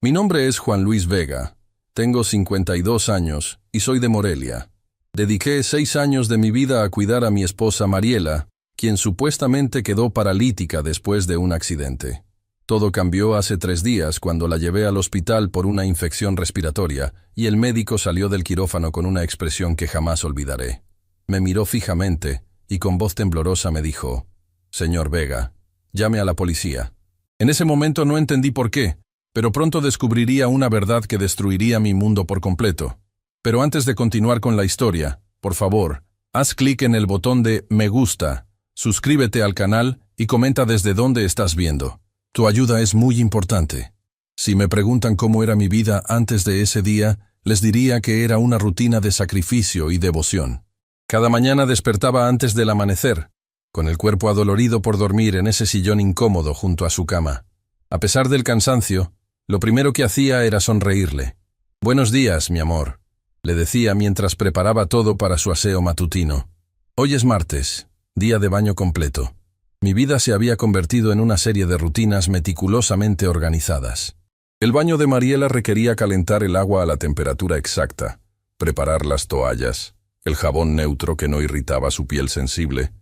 Mi nombre es Juan Luis Vega. Tengo 52 años y soy de Morelia. Dediqué 6 años de mi vida a cuidar a mi esposa Mariela, quien supuestamente quedó paralítica después de un accidente. Todo cambió hace 3 días cuando la llevé al hospital por una infección respiratoria y el médico salió del quirófano con una expresión que jamás olvidaré. Me miró fijamente y con voz temblorosa me dijo: «Señor Vega, llame a la policía». En ese momento no entendí por qué, pero pronto descubriría una verdad que destruiría mi mundo por completo. Pero antes de continuar con la historia, por favor, haz clic en el botón de me gusta, suscríbete al canal y comenta desde dónde estás viendo. Tu ayuda es muy importante. Si me preguntan cómo era mi vida antes de ese día, les diría que era una rutina de sacrificio y devoción. Cada mañana despertaba antes del amanecer, con el cuerpo adolorido por dormir en ese sillón incómodo junto a su cama. A pesar del cansancio, lo primero que hacía era sonreírle. «Buenos días, mi amor», le decía mientras preparaba todo para su aseo matutino. Hoy es martes, día de baño completo. Mi vida se había convertido en una serie de rutinas meticulosamente organizadas. El baño de Mariela requería calentar el agua a la temperatura exacta, preparar las toallas, el jabón neutro que no irritaba su piel sensible,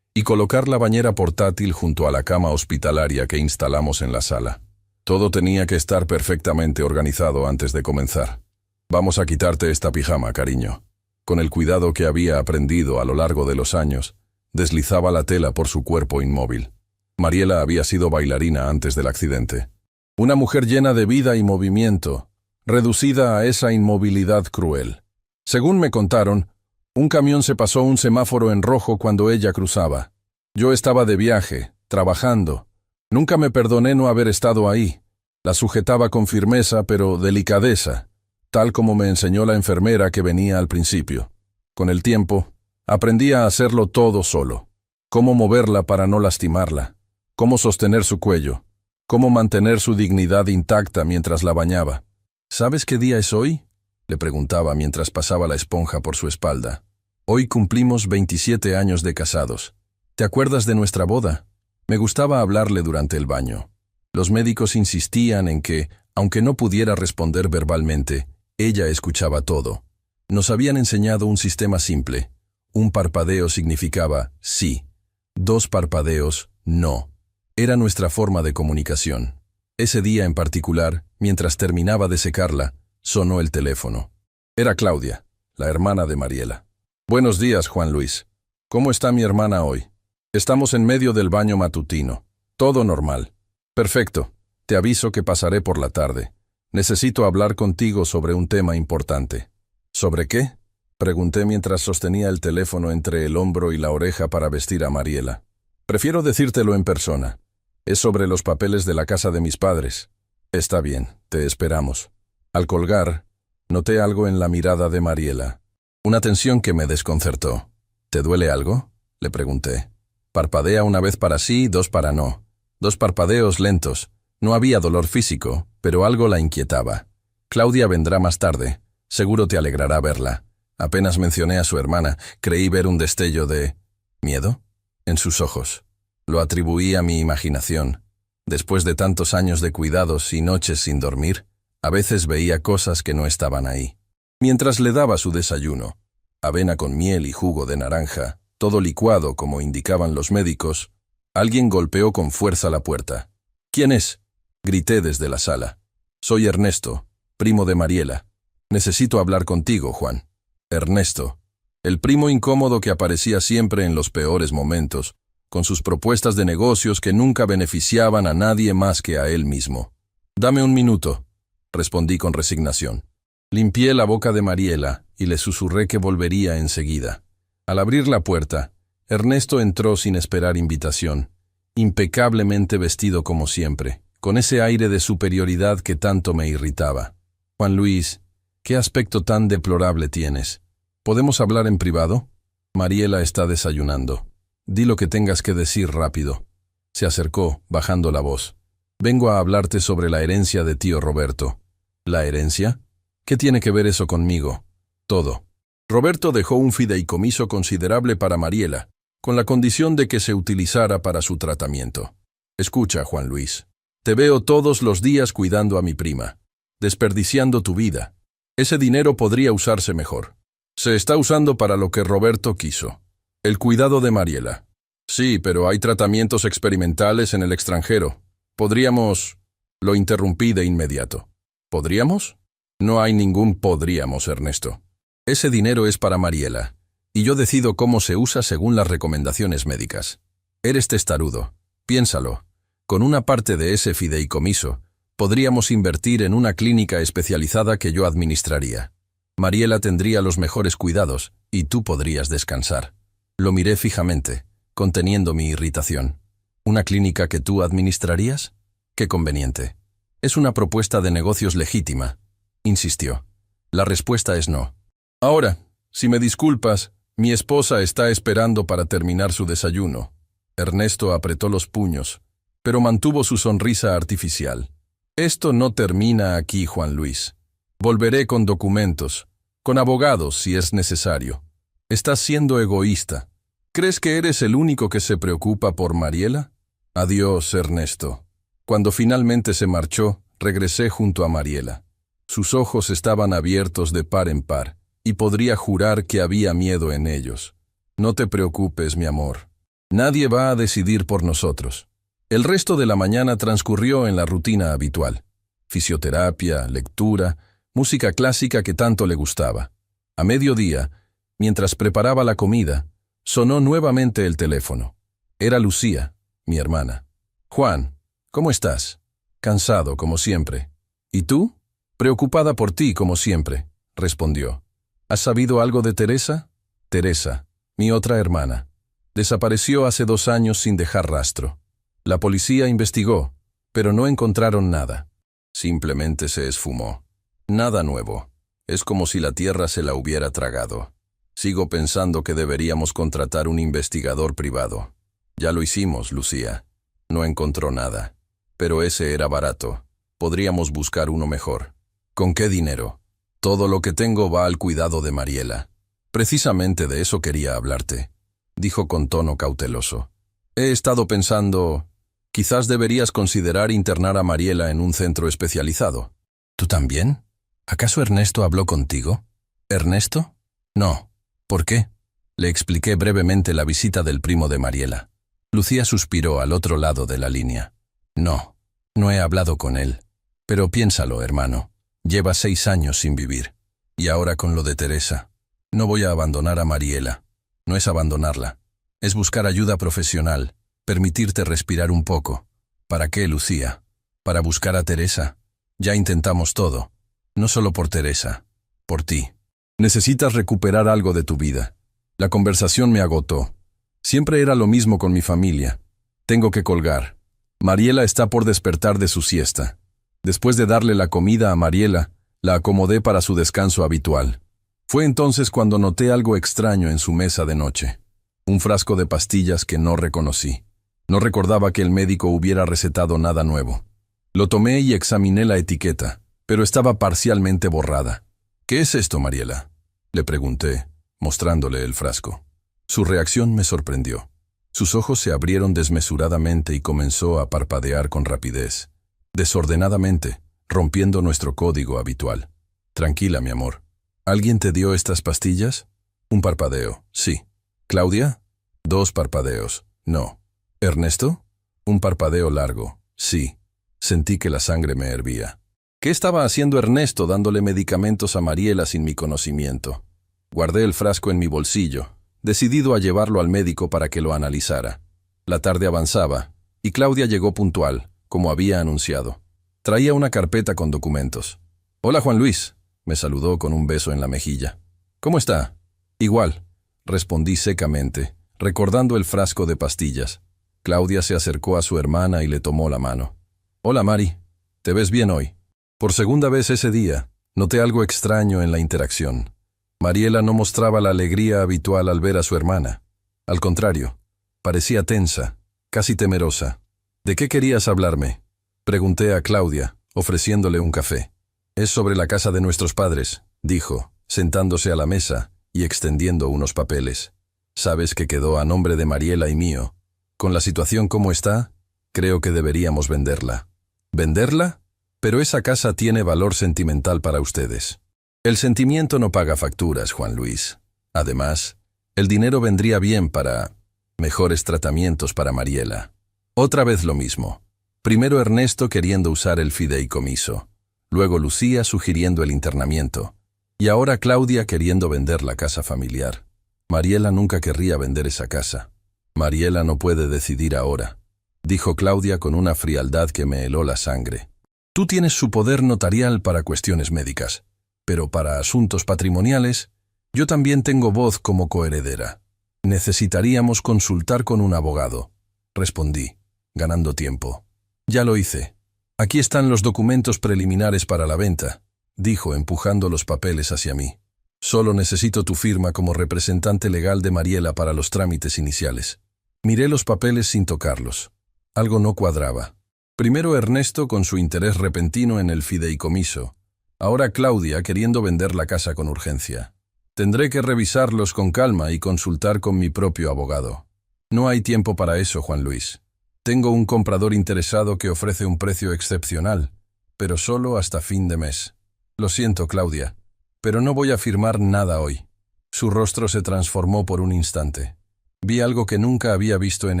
y colocar la bañera portátil junto a la cama hospitalaria que instalamos en la sala. Todo tenía que estar perfectamente organizado antes de comenzar. «Vamos a quitarte esta pijama, cariño». Con el cuidado que había aprendido a lo largo de los años, deslizaba la tela por su cuerpo inmóvil. Mariela había sido bailarina antes del accidente. Una mujer llena de vida y movimiento, reducida a esa inmovilidad cruel. Según me contaron, un camión se pasó un semáforo en rojo cuando ella cruzaba. Yo estaba de viaje, trabajando. Nunca me perdoné no haber estado ahí. La sujetaba con firmeza, pero delicadeza, tal como me enseñó la enfermera que venía al principio. Con el tiempo, aprendí a hacerlo todo solo. Cómo moverla para no lastimarla, cómo sostener su cuello, cómo mantener su dignidad intacta mientras la bañaba. «¿Sabes qué día es hoy?», le preguntaba mientras pasaba la esponja por su espalda. «Hoy cumplimos 27 años de casados. ¿Te acuerdas de nuestra boda?». Me gustaba hablarle durante el baño. Los médicos insistían en que, aunque no pudiera responder verbalmente, ella escuchaba todo. Nos habían enseñado un sistema simple. Un parpadeo significaba sí. 2 parpadeos, no. Era nuestra forma de comunicación. Ese día en particular, mientras terminaba de secarla, sonó el teléfono. Era Claudia, la hermana de Mariela. «Buenos días, Juan Luis. ¿Cómo está mi hermana hoy?» «Estamos en medio del baño matutino. Todo normal». «Perfecto. Te aviso que pasaré por la tarde. Necesito hablar contigo sobre un tema importante». «¿Sobre qué?», pregunté mientras sostenía el teléfono entre el hombro y la oreja para vestir a Mariela. «Prefiero decírtelo en persona. Es sobre los papeles de la casa de mis padres». «Está bien, te esperamos». Al colgar, noté algo en la mirada de Mariela. Una tensión que me desconcertó. «¿Te duele algo?», le pregunté. «Parpadea una vez para sí, 2 para no». 2 parpadeos lentos. No había dolor físico, pero algo la inquietaba. «Claudia vendrá más tarde. Seguro te alegrará verla». Apenas mencioné a su hermana, creí ver un destello de ¿miedo?, en sus ojos. Lo atribuí a mi imaginación. Después de tantos años de cuidados y noches sin dormir, a veces veía cosas que no estaban ahí. Mientras le daba su desayuno, avena con miel y jugo de naranja, todo licuado como indicaban los médicos, alguien golpeó con fuerza la puerta. «¿Quién es?», grité desde la sala. «Soy Ernesto, primo de Mariela. Necesito hablar contigo, Juan». Ernesto, el primo incómodo que aparecía siempre en los peores momentos, con sus propuestas de negocios que nunca beneficiaban a nadie más que a él mismo. «Dame un minuto», respondí con resignación. Limpié la boca de Mariela y le susurré que volvería enseguida. Al abrir la puerta, Ernesto entró sin esperar invitación, impecablemente vestido como siempre, con ese aire de superioridad que tanto me irritaba. «Juan Luis, ¿qué aspecto tan deplorable tienes? ¿Podemos hablar en privado?». «Mariela está desayunando. Di lo que tengas que decir rápido». Se acercó, bajando la voz. «Vengo a hablarte sobre la herencia de tío Roberto». «¿La herencia? ¿Qué tiene que ver eso conmigo?». «Todo. Roberto dejó un fideicomiso considerable para Mariela, con la condición de que se utilizara para su tratamiento. Escucha, Juan Luis. Te veo todos los días cuidando a mi prima. desperdiciando tu vida. Ese dinero podría usarse mejor. Se está usando para lo que Roberto quiso. El cuidado de Mariela. Sí, pero hay tratamientos experimentales en el extranjero. Podríamos... Lo interrumpí de inmediato. ¿Podríamos? No hay ningún podríamos, Ernesto. Ese dinero es para Mariela, y yo decido cómo se usa según las recomendaciones médicas. Eres testarudo. Piénsalo. Con una parte de ese fideicomiso, podríamos invertir en una clínica especializada que yo administraría. Mariela tendría los mejores cuidados, y tú podrías descansar. Lo miré fijamente, conteniendo mi irritación. ¿Una clínica que tú administrarías? Qué conveniente. Es una propuesta de negocios legítima, insistió. La respuesta es no. Ahora, si me disculpas, mi esposa está esperando para terminar su desayuno. Ernesto apretó los puños, pero mantuvo su sonrisa artificial. Esto no termina aquí, Juan Luis. Volveré con documentos, con abogados si es necesario. Estás siendo egoísta. ¿Crees que eres el único que se preocupa por Mariela? Adiós, Ernesto. Cuando finalmente se marchó, regresé junto a Mariela. Sus ojos estaban abiertos de par en par, y podría jurar que había miedo en ellos. No te preocupes, mi amor. Nadie va a decidir por nosotros. El resto de la mañana transcurrió en la rutina habitual. Fisioterapia, lectura, música clásica que tanto le gustaba. A mediodía, mientras preparaba la comida, sonó nuevamente el teléfono. Era Lucía, mi hermana. Juan, ¿cómo estás? Cansado, como siempre. ¿Y tú? Preocupada por ti, como siempre, respondió. ¿Has sabido algo de Teresa? Teresa, mi otra hermana. Desapareció hace 2 años sin dejar rastro. La policía investigó, pero no encontraron nada. Simplemente se esfumó. Nada nuevo. Es como si la tierra se la hubiera tragado. Sigo pensando que deberíamos contratar un investigador privado. Ya lo hicimos, Lucía. No encontró nada. Pero ese era barato. Podríamos buscar uno mejor. ¿Con qué dinero? Todo lo que tengo va al cuidado de Mariela. Precisamente de eso quería hablarte, dijo con tono cauteloso. He estado pensando, quizás deberías considerar internar a Mariela en un centro especializado. ¿Tú también? ¿Acaso Ernesto habló contigo? ¿Ernesto? No. ¿Por qué? Le expliqué brevemente la visita del primo de Mariela. Lucía suspiró al otro lado de la línea. No, no he hablado con él. Pero piénsalo, hermano. Lleva 6 años sin vivir. Y ahora con lo de Teresa. No voy a abandonar a Mariela. No es abandonarla. Es buscar ayuda profesional. Permitirte respirar un poco. ¿Para qué, Lucía? ¿Para buscar a Teresa? Ya intentamos todo. No solo por Teresa. Por ti. Necesitas recuperar algo de tu vida. La conversación me agotó. Siempre era lo mismo con mi familia. Tengo que colgar. Mariela está por despertar de su siesta. Después de darle la comida a Mariela, la acomodé para su descanso habitual. Fue entonces cuando noté algo extraño en su mesa de noche. Un frasco de pastillas que no reconocí. No recordaba que el médico hubiera recetado nada nuevo. Lo tomé y examiné la etiqueta, pero estaba parcialmente borrada. ¿Qué es esto, Mariela?, le pregunté, mostrándole el frasco. Su reacción me sorprendió. Sus ojos se abrieron desmesuradamente y comenzó a parpadear con rapidez. Desordenadamente, rompiendo nuestro código habitual. Tranquila, mi amor. ¿Alguien te dio estas pastillas? Un parpadeo, sí. ¿Claudia? 2 parpadeos, no. ¿Ernesto? Un parpadeo largo, sí. Sentí que la sangre me hervía. ¿Qué estaba haciendo Ernesto dándole medicamentos a Mariela sin mi conocimiento? Guardé el frasco en mi bolsillo, decidido a llevarlo al médico para que lo analizara. La tarde avanzaba, y Claudia llegó puntual, como había anunciado. Traía una carpeta con documentos. «Hola, Juan Luis», me saludó con un beso en la mejilla. «¿Cómo está?» «Igual», respondí secamente, recordando el frasco de pastillas. Claudia se acercó a su hermana y le tomó la mano. «Hola, Mari. ¿Te ves bien hoy?» Por segunda vez ese día, noté algo extraño en la interacción. Mariela no mostraba la alegría habitual al ver a su hermana. Al contrario, parecía tensa, casi temerosa. ¿De qué querías hablarme?, pregunté a Claudia, ofreciéndole un café. Es sobre la casa de nuestros padres, dijo, sentándose a la mesa y extendiendo unos papeles. Sabes que quedó a nombre de Mariela y mío. Con la situación como está, creo que deberíamos venderla. ¿Venderla? Pero esa casa tiene valor sentimental para ustedes. El sentimiento no paga facturas, Juan Luis. Además, el dinero vendría bien para mejores tratamientos para Mariela. Otra vez lo mismo. Primero Ernesto queriendo usar el fideicomiso. Luego Lucía sugiriendo el internamiento. Y ahora Claudia queriendo vender la casa familiar. Mariela nunca querría vender esa casa. Mariela no puede decidir ahora, dijo Claudia con una frialdad que me heló la sangre. Tú tienes su poder notarial para cuestiones médicas, pero para asuntos patrimoniales, yo también tengo voz como coheredera. Necesitaríamos consultar con un abogado, respondí, ganando tiempo. Ya lo hice. Aquí están los documentos preliminares para la venta, dijo empujando los papeles hacia mí. Solo necesito tu firma como representante legal de Mariela para los trámites iniciales. Miré los papeles sin tocarlos. Algo no cuadraba. Primero Ernesto con su interés repentino en el fideicomiso. Ahora Claudia queriendo vender la casa con urgencia. Tendré que revisarlos con calma y consultar con mi propio abogado. No hay tiempo para eso, Juan Luis. Tengo un comprador interesado que ofrece un precio excepcional, pero solo hasta fin de mes. Lo siento, Claudia, pero no voy a firmar nada hoy. Su rostro se transformó por un instante. Vi algo que nunca había visto en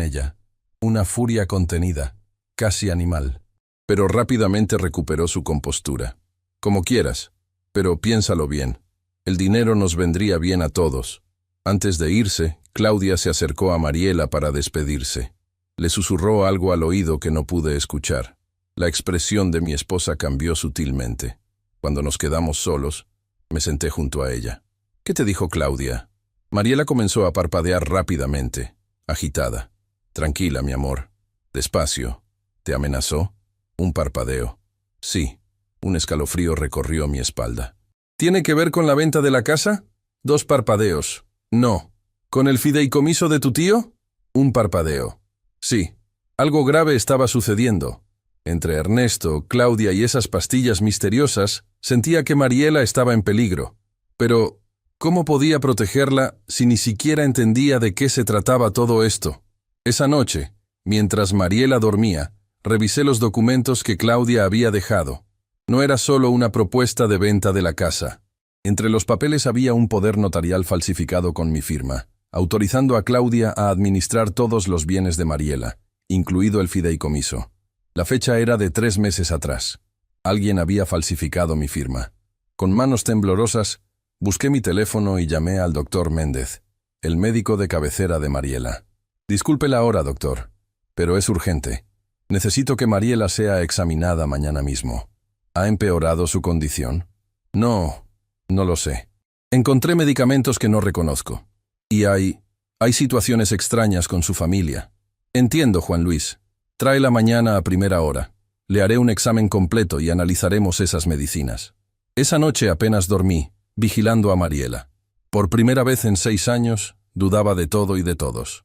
ella. Una furia contenida, casi animal. Pero rápidamente recuperó su compostura. Como quieras, pero piénsalo bien. El dinero nos vendría bien a todos. Antes de irse, Claudia se acercó a Mariela para despedirse. Le susurró algo al oído que no pude escuchar. La expresión de mi esposa cambió sutilmente. Cuando nos quedamos solos, me senté junto a ella. ¿Qué te dijo Claudia? Mariela comenzó a parpadear rápidamente, agitada. Tranquila, mi amor. Despacio. ¿Te amenazó? Un parpadeo. Sí. Un escalofrío recorrió mi espalda. ¿Tiene que ver con la venta de la casa? 2 parpadeos. No. ¿Con el fideicomiso de tu tío? Un parpadeo. Sí. Algo grave estaba sucediendo. Entre Ernesto, Claudia y esas pastillas misteriosas, sentía que Mariela estaba en peligro. Pero, ¿cómo podía protegerla si ni siquiera entendía de qué se trataba todo esto? Esa noche, mientras Mariela dormía, revisé los documentos que Claudia había dejado. No era solo una propuesta de venta de la casa. Entre los papeles había un poder notarial falsificado con mi firma, autorizando a Claudia a administrar todos los bienes de Mariela, incluido el fideicomiso. La fecha era de 3 meses atrás. Alguien había falsificado mi firma. Con manos temblorosas, busqué mi teléfono y llamé al doctor Méndez, el médico de cabecera de Mariela. Disculpe la hora, doctor, pero es urgente. Necesito que Mariela sea examinada mañana mismo. ¿Ha empeorado su condición? No lo sé. Encontré medicamentos que no reconozco. Y hay situaciones extrañas con su familia. Entiendo, Juan Luis. Tráela mañana a primera hora. Le haré un examen completo y analizaremos esas medicinas. Esa noche apenas dormí, vigilando a Mariela. Por primera vez en 6 años, dudaba de todo y de todos.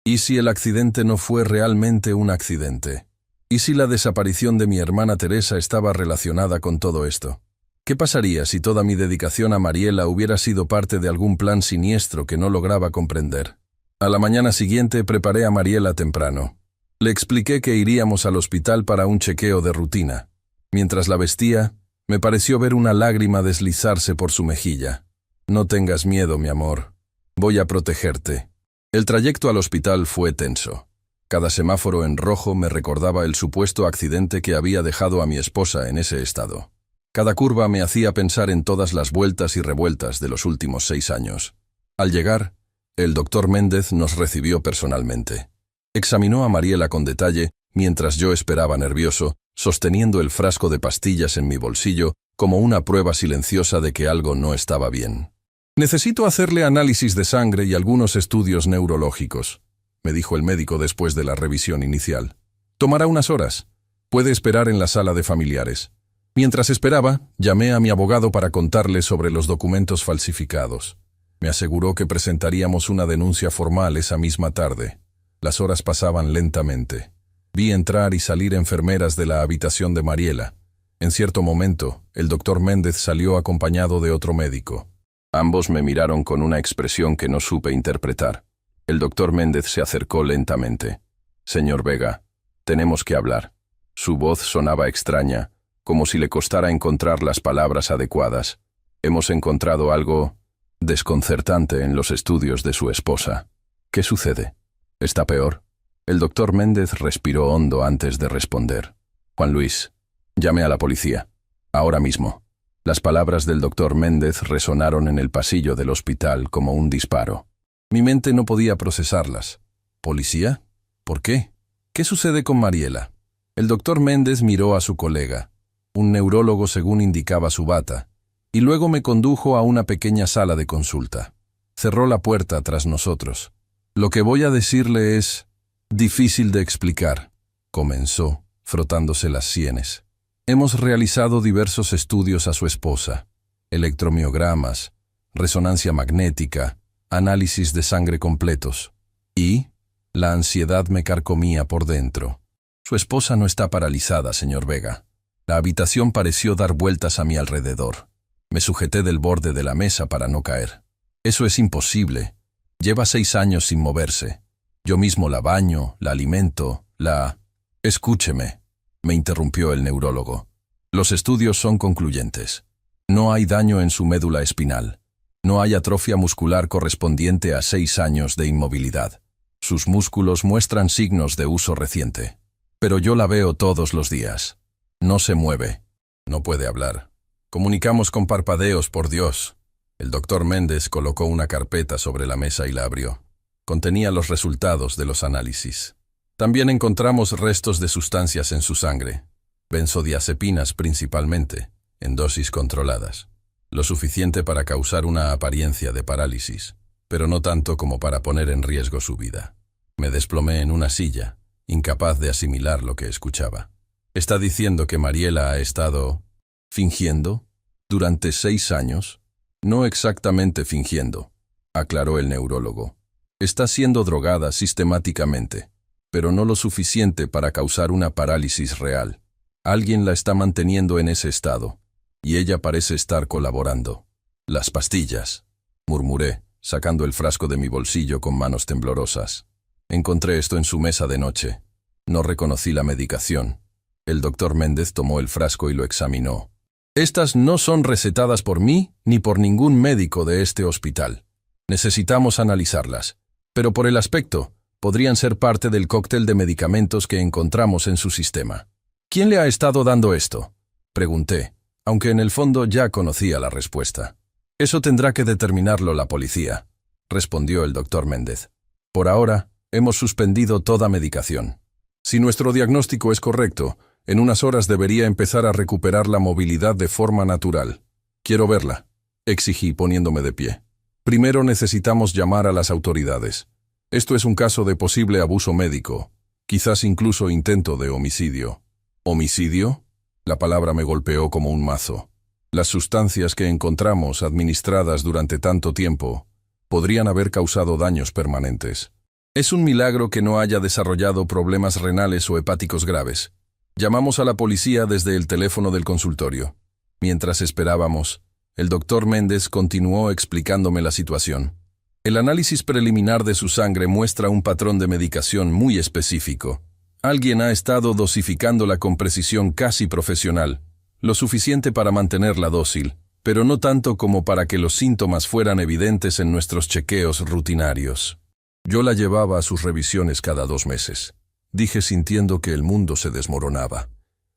¿Y si el accidente no fue realmente un accidente? ¿Y si la desaparición de mi hermana Teresa estaba relacionada con todo esto? ¿Qué pasaría si toda mi dedicación a Mariela hubiera sido parte de algún plan siniestro que no lograba comprender? A la mañana siguiente preparé a Mariela temprano. Le expliqué que iríamos al hospital para un chequeo de rutina. Mientras la vestía, me pareció ver una lágrima deslizarse por su mejilla. No tengas miedo, mi amor. Voy a protegerte. El trayecto al hospital fue tenso. Cada semáforo en rojo me recordaba el supuesto accidente que había dejado a mi esposa en ese estado. Cada curva me hacía pensar en todas las vueltas y revueltas de los últimos 6 años. Al llegar, el doctor Méndez nos recibió personalmente. Examinó a Mariela con detalle, mientras yo esperaba nervioso, sosteniendo el frasco de pastillas en mi bolsillo como una prueba silenciosa de que algo no estaba bien. «Necesito hacerle análisis de sangre y algunos estudios neurológicos», me dijo el médico después de la revisión inicial. «Tomará unas horas. Puede esperar en la sala de familiares». Mientras esperaba, llamé a mi abogado para contarle sobre los documentos falsificados. Me aseguró que presentaríamos una denuncia formal esa misma tarde. Las horas pasaban lentamente. Vi entrar y salir enfermeras de la habitación de Mariela. En cierto momento, el doctor Méndez salió acompañado de otro médico. Ambos me miraron con una expresión que no supe interpretar. El doctor Méndez se acercó lentamente. «Señor Vega, tenemos que hablar». Su voz sonaba extraña, como si le costara encontrar las palabras adecuadas. Hemos encontrado algo desconcertante en los estudios de su esposa. ¿Qué sucede? ¿Está peor? El doctor Méndez respiró hondo antes de responder. Juan Luis, llame a la policía. Ahora mismo. Las palabras del doctor Méndez resonaron en el pasillo del hospital como un disparo. Mi mente no podía procesarlas. ¿Policía? ¿Por qué? ¿Qué sucede con Mariela? El doctor Méndez miró a su colega, un neurólogo según indicaba su bata, y luego me condujo a una pequeña sala de consulta. Cerró la puerta tras nosotros. Lo que voy a decirle es difícil de explicar, comenzó, frotándose las sienes. Hemos realizado diversos estudios a su esposa, electromiogramas, resonancia magnética, análisis de sangre completos, y la ansiedad me carcomía por dentro. Su esposa no está paralizada, señor Vega. La habitación pareció dar vueltas a mi alrededor. Me sujeté del borde de la mesa para no caer. Eso es imposible. Lleva 6 años sin moverse. Yo mismo la baño, la alimento, la... Escúcheme, me interrumpió el neurólogo. Los estudios son concluyentes. No hay daño en su médula espinal. No hay atrofia muscular correspondiente a 6 años de inmovilidad. Sus músculos muestran signos de uso reciente. Pero yo la veo todos los días. No se mueve. No puede hablar. Comunicamos con parpadeos, por Dios. El doctor Méndez colocó una carpeta sobre la mesa y la abrió. Contenía los resultados de los análisis. También encontramos restos de sustancias en su sangre, benzodiazepinas principalmente, en dosis controladas. Lo suficiente para causar una apariencia de parálisis, pero no tanto como para poner en riesgo su vida. Me desplomé en una silla, incapaz de asimilar lo que escuchaba. ¿Está diciendo que Mariela ha estado fingiendo durante 6 años? No exactamente fingiendo, aclaró el neurólogo. Está siendo drogada sistemáticamente, pero no lo suficiente para causar una parálisis real. Alguien la está manteniendo en ese estado, y ella parece estar colaborando. Las pastillas, murmuré, sacando el frasco de mi bolsillo con manos temblorosas. Encontré esto en su mesa de noche. No reconocí la medicación. El doctor Méndez tomó el frasco y lo examinó. Estas no son recetadas por mí ni por ningún médico de este hospital. Necesitamos analizarlas. Pero por el aspecto, podrían ser parte del cóctel de medicamentos que encontramos en su sistema. ¿Quién le ha estado dando esto?, pregunté, aunque en el fondo ya conocía la respuesta. Eso tendrá que determinarlo la policía, respondió el doctor Méndez. Por ahora, hemos suspendido toda medicación. Si nuestro diagnóstico es correcto, en unas horas debería empezar a recuperar la movilidad de forma natural. Quiero verla, exigí poniéndome de pie. Primero necesitamos llamar a las autoridades. Esto es un caso de posible abuso médico, quizás incluso intento de homicidio. ¿Homicidio? La palabra me golpeó como un mazo. Las sustancias que encontramos administradas durante tanto tiempo podrían haber causado daños permanentes. Es un milagro que no haya desarrollado problemas renales o hepáticos graves. Llamamos a la policía desde el teléfono del consultorio. Mientras esperábamos, el doctor Méndez continuó explicándome la situación. El análisis preliminar de su sangre muestra un patrón de medicación muy específico. Alguien ha estado dosificándola con precisión casi profesional, lo suficiente para mantenerla dócil, pero no tanto como para que los síntomas fueran evidentes en nuestros chequeos rutinarios. Yo la llevaba a sus revisiones cada 2 meses. Dije sintiendo que el mundo se desmoronaba.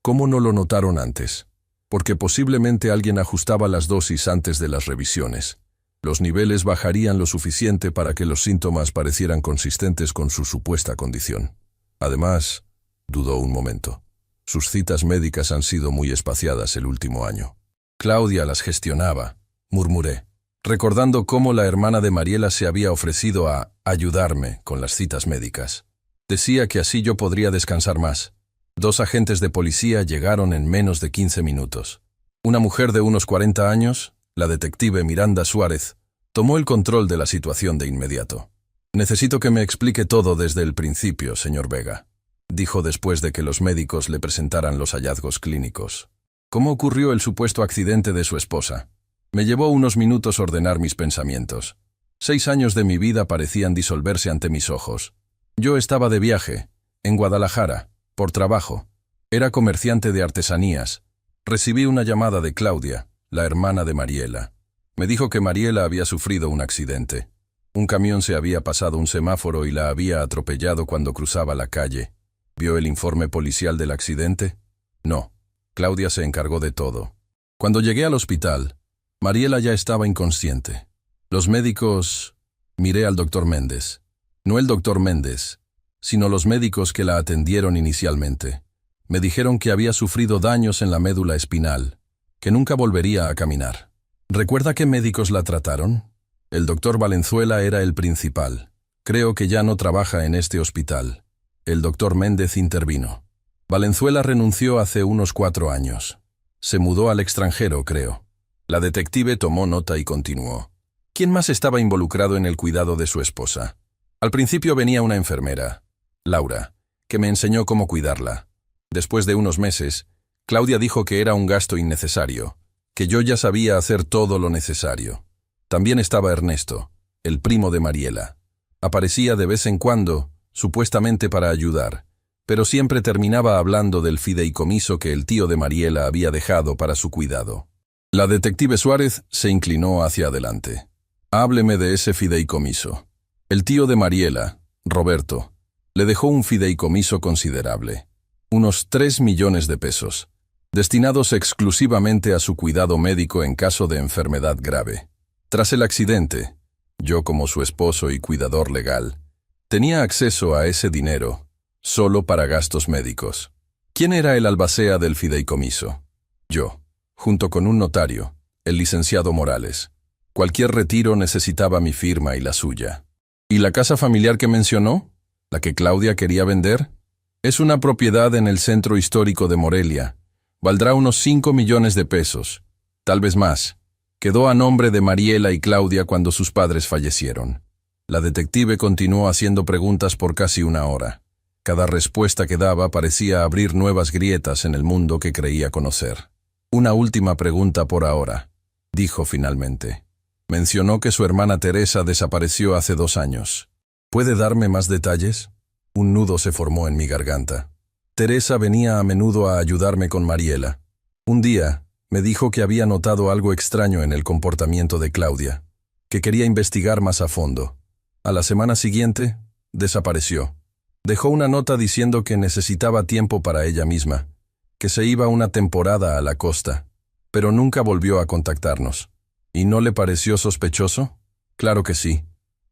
¿Cómo no lo notaron antes? Porque posiblemente alguien ajustaba las dosis antes de las revisiones. Los niveles bajarían lo suficiente para que los síntomas parecieran consistentes con su supuesta condición. Además, dudó un momento. Sus citas médicas han sido muy espaciadas el último año. Claudia las gestionaba, murmuré, recordando cómo la hermana de Mariela se había ofrecido a ayudarme con las citas médicas. Decía que así yo podría descansar más. 2 agentes de policía llegaron en menos de 15 minutos. Una mujer de unos 40 años, la detective Miranda Suárez, tomó el control de la situación de inmediato. Necesito que me explique todo desde el principio, señor Vega, dijo después de que los médicos le presentaran los hallazgos clínicos. ¿Cómo ocurrió el supuesto accidente de su esposa? Me llevó unos minutos ordenar mis pensamientos. 6 años de mi vida parecían disolverse ante mis ojos. Yo estaba de viaje, en Guadalajara, por trabajo. Era comerciante de artesanías. Recibí una llamada de Claudia, la hermana de Mariela. Me dijo que Mariela había sufrido un accidente. Un camión se había pasado un semáforo y la había atropellado cuando cruzaba la calle. ¿Vio el informe policial del accidente? No. Claudia se encargó de todo. Cuando llegué al hospital, Mariela ya estaba inconsciente. Los médicos... Miré al doctor Méndez. No el doctor Méndez, sino los médicos que la atendieron inicialmente. Me dijeron que había sufrido daños en la médula espinal, que nunca volvería a caminar. ¿Recuerda qué médicos la trataron? El doctor Valenzuela era el principal. Creo que ya no trabaja en este hospital. El doctor Méndez intervino. Valenzuela renunció hace unos 4 años. Se mudó al extranjero, creo. La detective tomó nota y continuó. ¿Quién más estaba involucrado en el cuidado de su esposa? Al principio venía una enfermera, Laura, que me enseñó cómo cuidarla. Después de unos meses, Claudia dijo que era un gasto innecesario, que yo ya sabía hacer todo lo necesario. También estaba Ernesto, el primo de Mariela. Aparecía de vez en cuando, supuestamente para ayudar, pero siempre terminaba hablando del fideicomiso que el tío de Mariela había dejado para su cuidado. La detective Suárez se inclinó hacia adelante. Hábleme de ese fideicomiso. El tío de Mariela, Roberto, le dejó un fideicomiso considerable, unos 3 millones de pesos, destinados exclusivamente a su cuidado médico en caso de enfermedad grave. Tras el accidente, yo como su esposo y cuidador legal, tenía acceso a ese dinero, solo para gastos médicos. ¿Quién era el albacea del fideicomiso? Yo, junto con un notario, el licenciado Morales. Cualquier retiro necesitaba mi firma y la suya. ¿Y la casa familiar que mencionó? ¿La que Claudia quería vender? Es una propiedad en el centro histórico de Morelia. Valdrá unos 5 millones de pesos, tal vez más. Quedó a nombre de Mariela y Claudia cuando sus padres fallecieron. La detective continuó haciendo preguntas por casi 1 hora. Cada respuesta que daba parecía abrir nuevas grietas en el mundo que creía conocer. Una última pregunta por ahora, dijo finalmente. Mencionó que su hermana Teresa desapareció hace 2 años. ¿Puede darme más detalles? Un nudo se formó en mi garganta. Teresa venía a menudo a ayudarme con Mariela. Un día, me dijo que había notado algo extraño en el comportamiento de Claudia, que quería investigar más a fondo. A la semana siguiente, desapareció. Dejó una nota diciendo que necesitaba tiempo para ella misma, que se iba una temporada a la costa, pero nunca volvió a contactarnos. ¿Y no le pareció sospechoso? Claro que sí.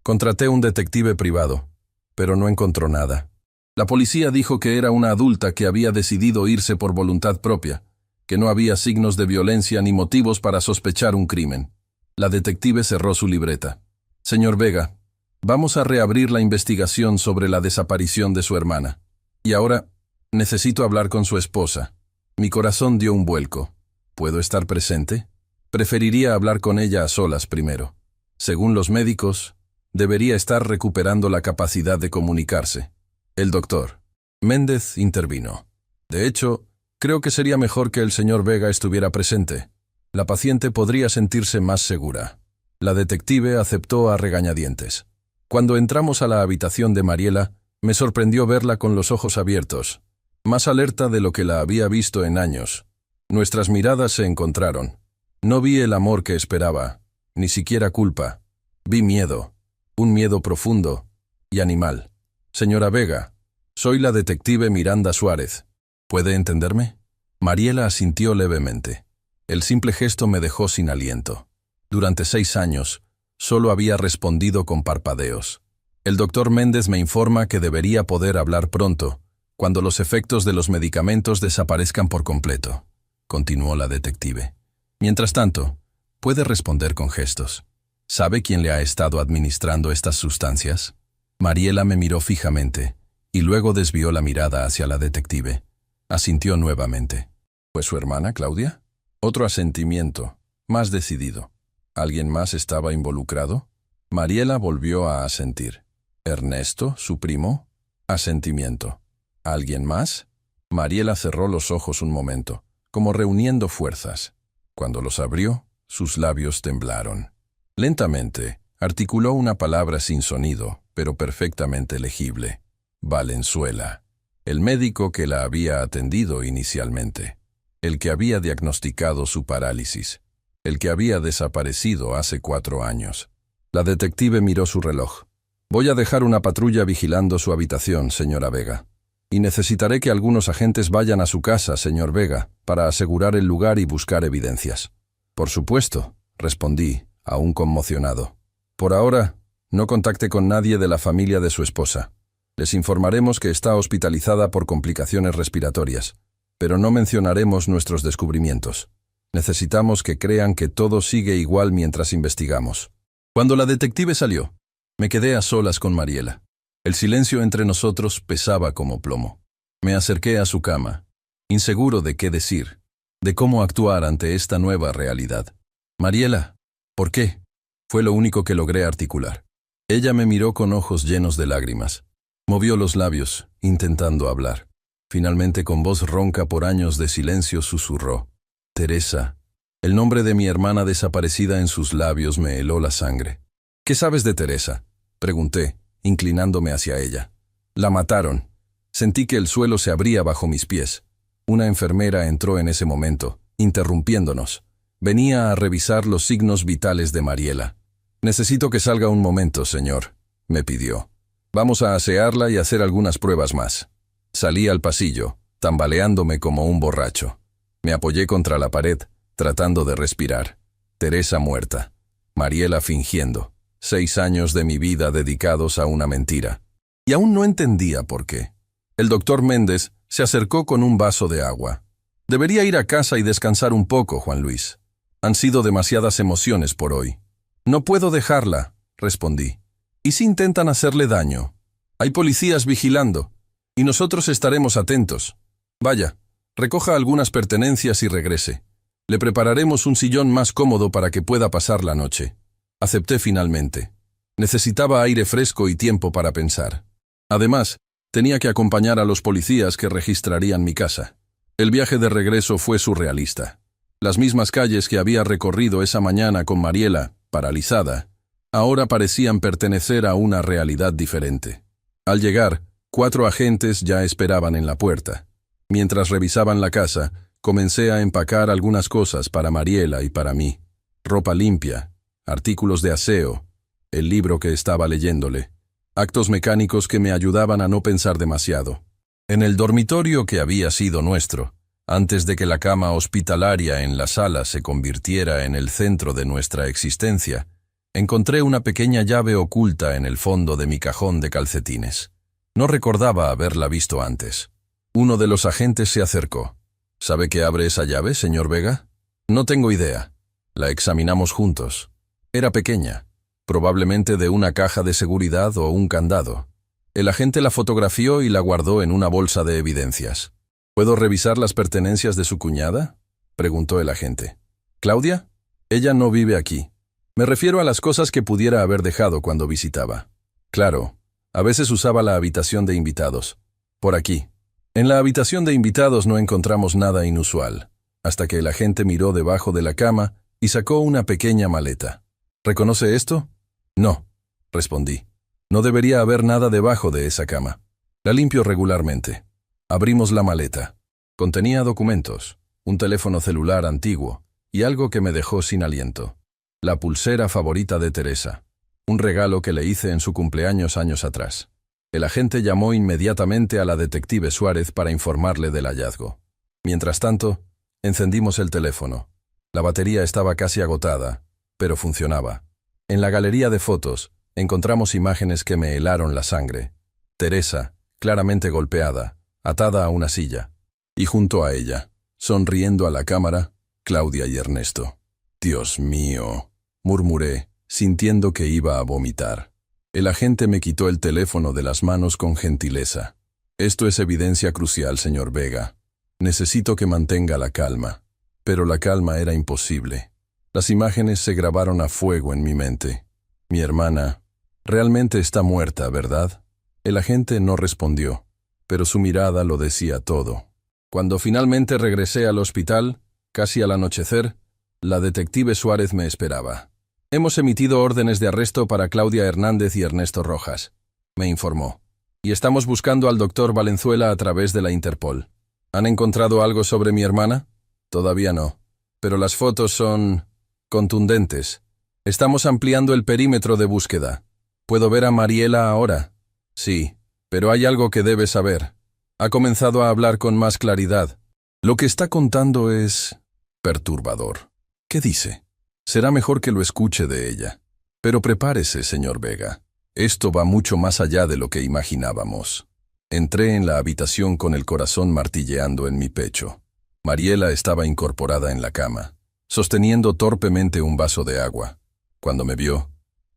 Contraté un detective privado, pero no encontró nada. La policía dijo que era una adulta que había decidido irse por voluntad propia, que no había signos de violencia ni motivos para sospechar un crimen. La detective cerró su libreta. Señor Vega, vamos a reabrir la investigación sobre la desaparición de su hermana. Y ahora, necesito hablar con su esposa. Mi corazón dio un vuelco. ¿Puedo estar presente? Preferiría hablar con ella a solas primero. Según los médicos, debería estar recuperando la capacidad de comunicarse. El doctor Méndez intervino. De hecho, creo que sería mejor que el señor Vega estuviera presente. La paciente podría sentirse más segura. La detective aceptó a regañadientes. Cuando entramos a la habitación de Mariela, me sorprendió verla con los ojos abiertos, más alerta de lo que la había visto en años. Nuestras miradas se encontraron. No vi el amor que esperaba, ni siquiera culpa. Vi miedo, un miedo profundo y animal. Señora Vega, soy la detective Miranda Suárez. ¿Puede entenderme? Mariela asintió levemente. El simple gesto me dejó sin aliento. Durante 6 años, solo había respondido con parpadeos. El doctor Méndez me informa que debería poder hablar pronto, cuando los efectos de los medicamentos desaparezcan por completo, continuó la detective. Mientras tanto, puede responder con gestos. ¿Sabe quién le ha estado administrando estas sustancias? Mariela me miró fijamente, y luego desvió la mirada hacia la detective. Asintió nuevamente. ¿Fue su hermana, Claudia? Otro asentimiento, más decidido. ¿Alguien más estaba involucrado? Mariela volvió a asentir. ¿Ernesto, su primo? Asentimiento. ¿Alguien más? Mariela cerró los ojos un momento, como reuniendo fuerzas. Cuando los abrió, sus labios temblaron. Lentamente, articuló una palabra sin sonido, pero perfectamente legible. Valenzuela, el médico que la había atendido inicialmente. el que había diagnosticado su parálisis, el que había desaparecido hace 4 años. La detective miró su reloj. Voy a dejar una patrulla vigilando su habitación, señora Vega. Y necesitaré que algunos agentes vayan a su casa, señor Vega, para asegurar el lugar y buscar evidencias. Por supuesto, respondí, aún conmocionado. Por ahora, no contacte con nadie de la familia de su esposa. Les informaremos que está hospitalizada por complicaciones respiratorias, pero no mencionaremos nuestros descubrimientos. Necesitamos que crean que todo sigue igual mientras investigamos. Cuando la detective salió, me quedé a solas con Mariela. El silencio entre nosotros pesaba como plomo. Me acerqué a su cama, inseguro de qué decir, de cómo actuar ante esta nueva realidad. Mariela, ¿por qué? Fue lo único que logré articular. Ella me miró con ojos llenos de lágrimas. Movió los labios, intentando hablar. Finalmente, con voz ronca por años de silencio, susurró. Teresa. El nombre de mi hermana desaparecida en sus labios me heló la sangre. ¿Qué sabes de Teresa? Pregunté, inclinándome hacia ella. La mataron. Sentí que el suelo se abría bajo mis pies. Una enfermera entró en ese momento, interrumpiéndonos. Venía a revisar los signos vitales de Mariela. Necesito que salga un momento, señor, me pidió. Vamos a asearla y hacer algunas pruebas más. Salí al pasillo, tambaleándome como un borracho. Me apoyé contra la pared, tratando de respirar. Teresa muerta. Mariela fingiendo. 6 años de mi vida dedicados a una mentira. Y aún no entendía por qué. El doctor Méndez se acercó con un vaso de agua. Debería ir a casa y descansar un poco, Juan Luis. Han sido demasiadas emociones por hoy. No puedo dejarla, respondí. ¿Y si intentan hacerle daño? Hay policías vigilando, y nosotros estaremos atentos. Vaya, recoja algunas pertenencias y regrese. Le prepararemos un sillón más cómodo para que pueda pasar la noche. Acepté finalmente. Necesitaba aire fresco y tiempo para pensar. Además, tenía que acompañar a los policías que registrarían mi casa. El viaje de regreso fue surrealista. Las mismas calles que había recorrido esa mañana con Mariela, paralizada, ahora parecían pertenecer a una realidad diferente. Al llegar, 4 agentes ya esperaban en la puerta. Mientras revisaban la casa, comencé a empacar algunas cosas para Mariela y para mí. Ropa limpia, artículos de aseo, el libro que estaba leyéndole, actos mecánicos que me ayudaban a no pensar demasiado. En el dormitorio que había sido nuestro, antes de que la cama hospitalaria en la sala se convirtiera en el centro de nuestra existencia, encontré una pequeña llave oculta en el fondo de mi cajón de calcetines. No recordaba haberla visto antes. Uno de los agentes se acercó. ¿Sabe qué abre esa llave, señor Vega? No tengo idea. La examinamos juntos. Era pequeña, probablemente de una caja de seguridad o un candado. El agente la fotografió y la guardó en una bolsa de evidencias. ¿Puedo revisar las pertenencias de su cuñada?, preguntó el agente. ¿Claudia? Ella no vive aquí. Me refiero a las cosas que pudiera haber dejado cuando visitaba. Claro, a veces usaba la habitación de invitados. Por aquí. En la habitación de invitados no encontramos nada inusual, hasta que el agente miró debajo de la cama y sacó una pequeña maleta. ¿Reconoce esto? No, respondí. No debería haber nada debajo de esa cama. La limpio regularmente. Abrimos la maleta. Contenía documentos, un teléfono celular antiguo y algo que me dejó sin aliento. La pulsera favorita de Teresa, un regalo que le hice en su cumpleaños años atrás. El agente llamó inmediatamente a la detective Suárez para informarle del hallazgo. Mientras tanto, encendimos el teléfono. La batería estaba casi agotada, pero funcionaba. En la galería de fotos, encontramos imágenes que me helaron la sangre. Teresa, claramente golpeada, atada a una silla. Y junto a ella, sonriendo a la cámara, Claudia y Ernesto. Dios mío, murmuré, sintiendo que iba a vomitar. El agente me quitó el teléfono de las manos con gentileza. Esto es evidencia crucial, señor Vega. Necesito que mantenga la calma. Pero la calma era imposible. Las imágenes se grabaron a fuego en mi mente. Mi hermana realmente está muerta, ¿verdad? El agente no respondió, pero su mirada lo decía todo. Cuando finalmente regresé al hospital, casi al anochecer, la detective Suárez me esperaba. Hemos emitido órdenes de arresto para Claudia Hernández y Ernesto Rojas, me informó. Y estamos buscando al doctor Valenzuela a través de la Interpol. ¿Han encontrado algo sobre mi hermana? Todavía no. Pero las fotos son contundentes. Estamos ampliando el perímetro de búsqueda. ¿Puedo ver a Mariela ahora? Sí, pero hay algo que debes saber. Ha comenzado a hablar con más claridad. Lo que está contando es perturbador. ¿Qué dice? Será mejor que lo escuche de ella. Pero prepárese, señor Vega. Esto va mucho más allá de lo que imaginábamos. Entré en la habitación con el corazón martilleando en mi pecho. Mariela estaba incorporada en la cama, sosteniendo torpemente un vaso de agua. Cuando me vio,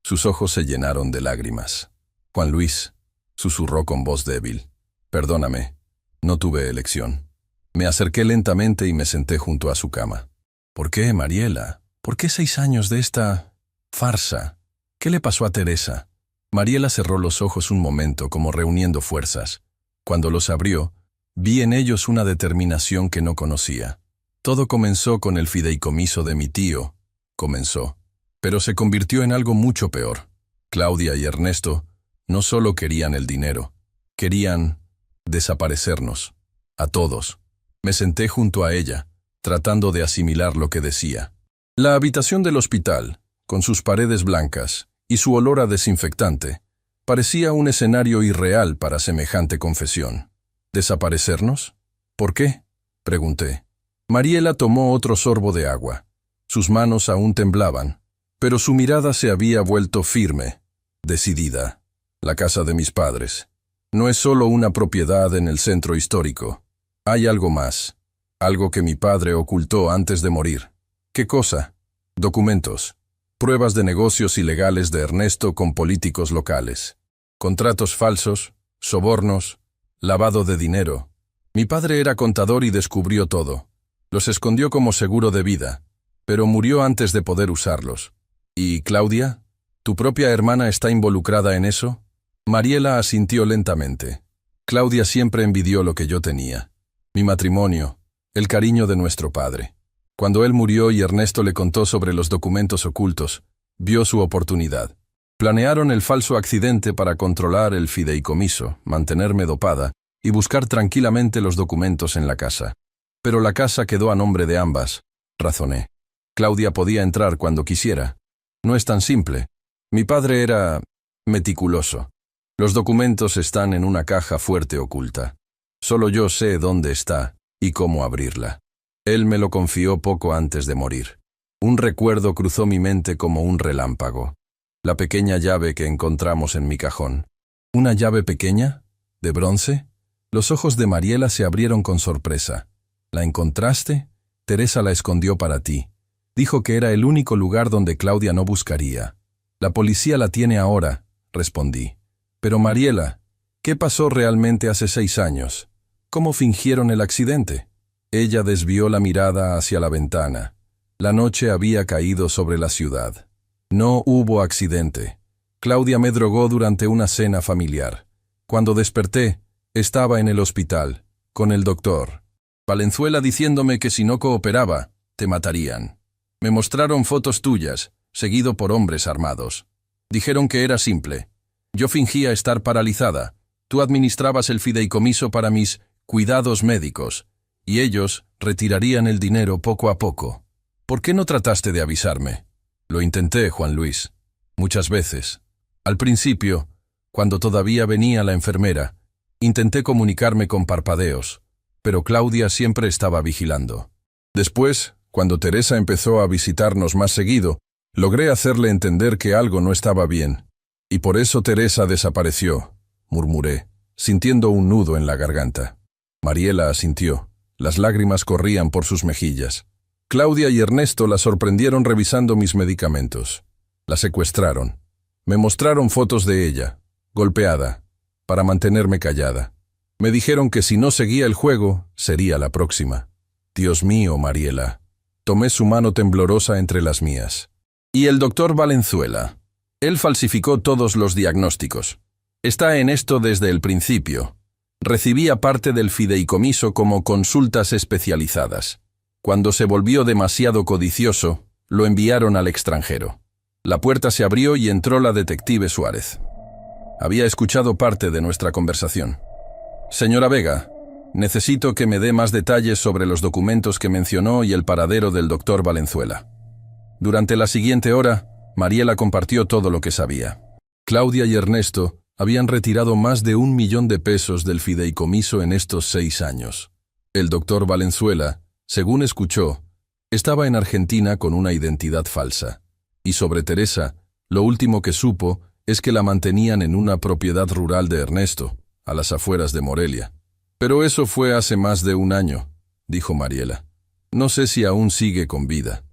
sus ojos se llenaron de lágrimas. «Juan Luis», susurró con voz débil. «Perdóname, no tuve elección». Me acerqué lentamente y me senté junto a su cama. «¿Por qué, Mariela? ¿Por qué 6 años de esta farsa? ¿Qué le pasó a Teresa?» Mariela cerró los ojos un momento como reuniendo fuerzas. Cuando los abrió, vi en ellos una determinación que no conocía. Todo comenzó con el fideicomiso de mi tío. Comenzó. Pero se convirtió en algo mucho peor. Claudia y Ernesto no solo querían el dinero, querían desaparecernos. A todos. Me senté junto a ella, tratando de asimilar lo que decía. La habitación del hospital, con sus paredes blancas y su olor a desinfectante, parecía un escenario irreal para semejante confesión. ¿Desaparecernos? ¿Por qué?, pregunté. Mariela tomó otro sorbo de agua. Sus manos aún temblaban, pero su mirada se había vuelto firme, decidida. La casa de mis padres no es solo una propiedad en el centro histórico. Hay algo más, algo que mi padre ocultó antes de morir. ¿Qué cosa? Documentos, pruebas de negocios ilegales de Ernesto con políticos locales, contratos falsos, sobornos, lavado de dinero. Mi padre era contador y descubrió todo. Los escondió como seguro de vida, pero murió antes de poder usarlos. ¿Y Claudia? ¿Tu propia hermana está involucrada en eso? Mariela asintió lentamente. Claudia siempre envidió lo que yo tenía. Mi matrimonio, el cariño de nuestro padre. Cuando él murió y Ernesto le contó sobre los documentos ocultos, vio su oportunidad. Planearon el falso accidente para controlar el fideicomiso, mantenerme dopada y buscar tranquilamente los documentos en la casa. Pero la casa quedó a nombre de ambas, razoné. Claudia podía entrar cuando quisiera. No es tan simple. Mi padre era meticuloso. Los documentos están en una caja fuerte oculta. Solo yo sé dónde está y cómo abrirla. Él me lo confió poco antes de morir. Un recuerdo cruzó mi mente como un relámpago. La pequeña llave que encontramos en mi cajón. ¿Una llave pequeña? ¿De bronce? Los ojos de Mariela se abrieron con sorpresa. ¿La encontraste? Teresa la escondió para ti. Dijo que era el único lugar donde Claudia no buscaría. La policía la tiene ahora, respondí. Pero Mariela, ¿qué pasó realmente hace 6 años? ¿Cómo fingieron el accidente? Ella desvió la mirada hacia la ventana. La noche había caído sobre la ciudad. No hubo accidente. Claudia me drogó durante una cena familiar. Cuando desperté, estaba en el hospital, con el doctor. Valenzuela diciéndome que si no cooperaba, te matarían. Me mostraron fotos tuyas, seguido por hombres armados. Dijeron que era simple. Yo fingía estar paralizada. Tú administrabas el fideicomiso para mis cuidados médicos, y ellos retirarían el dinero poco a poco. ¿Por qué no trataste de avisarme? Lo intenté, Juan Luis. Muchas veces. Al principio, cuando todavía venía la enfermera, intenté comunicarme con parpadeos, pero Claudia siempre estaba vigilando. Después, cuando Teresa empezó a visitarnos más seguido, logré hacerle entender que algo no estaba bien. Y por eso Teresa desapareció, murmuré, sintiendo un nudo en la garganta. Mariela asintió. Las lágrimas corrían por sus mejillas. Claudia y Ernesto la sorprendieron revisando mis medicamentos. La secuestraron. Me mostraron fotos de ella, golpeada, para mantenerme callada. Me dijeron que si no seguía el juego, sería la próxima. Dios mío, Mariela. Tomé su mano temblorosa entre las mías. Y el doctor Valenzuela. Él falsificó todos los diagnósticos. Está en esto desde el principio. Recibía parte del fideicomiso como consultas especializadas. Cuando se volvió demasiado codicioso, lo enviaron al extranjero. La puerta se abrió y entró la detective Suárez. Había escuchado parte de nuestra conversación. Señora Vega, Necesito que me dé más detalles sobre los documentos que mencionó y el paradero del doctor Valenzuela. Durante la siguiente hora, Mariela compartió todo lo que sabía. Claudia y Ernesto habían retirado más de 1 millón de pesos del fideicomiso en estos 6 años. El doctor Valenzuela, según escuchó, estaba en Argentina con una identidad falsa. Y sobre Teresa, lo último que supo es que la mantenían en una propiedad rural de Ernesto, a las afueras de Morelia. Pero eso fue hace más de 1 año, dijo Mariela. No sé si aún sigue con vida.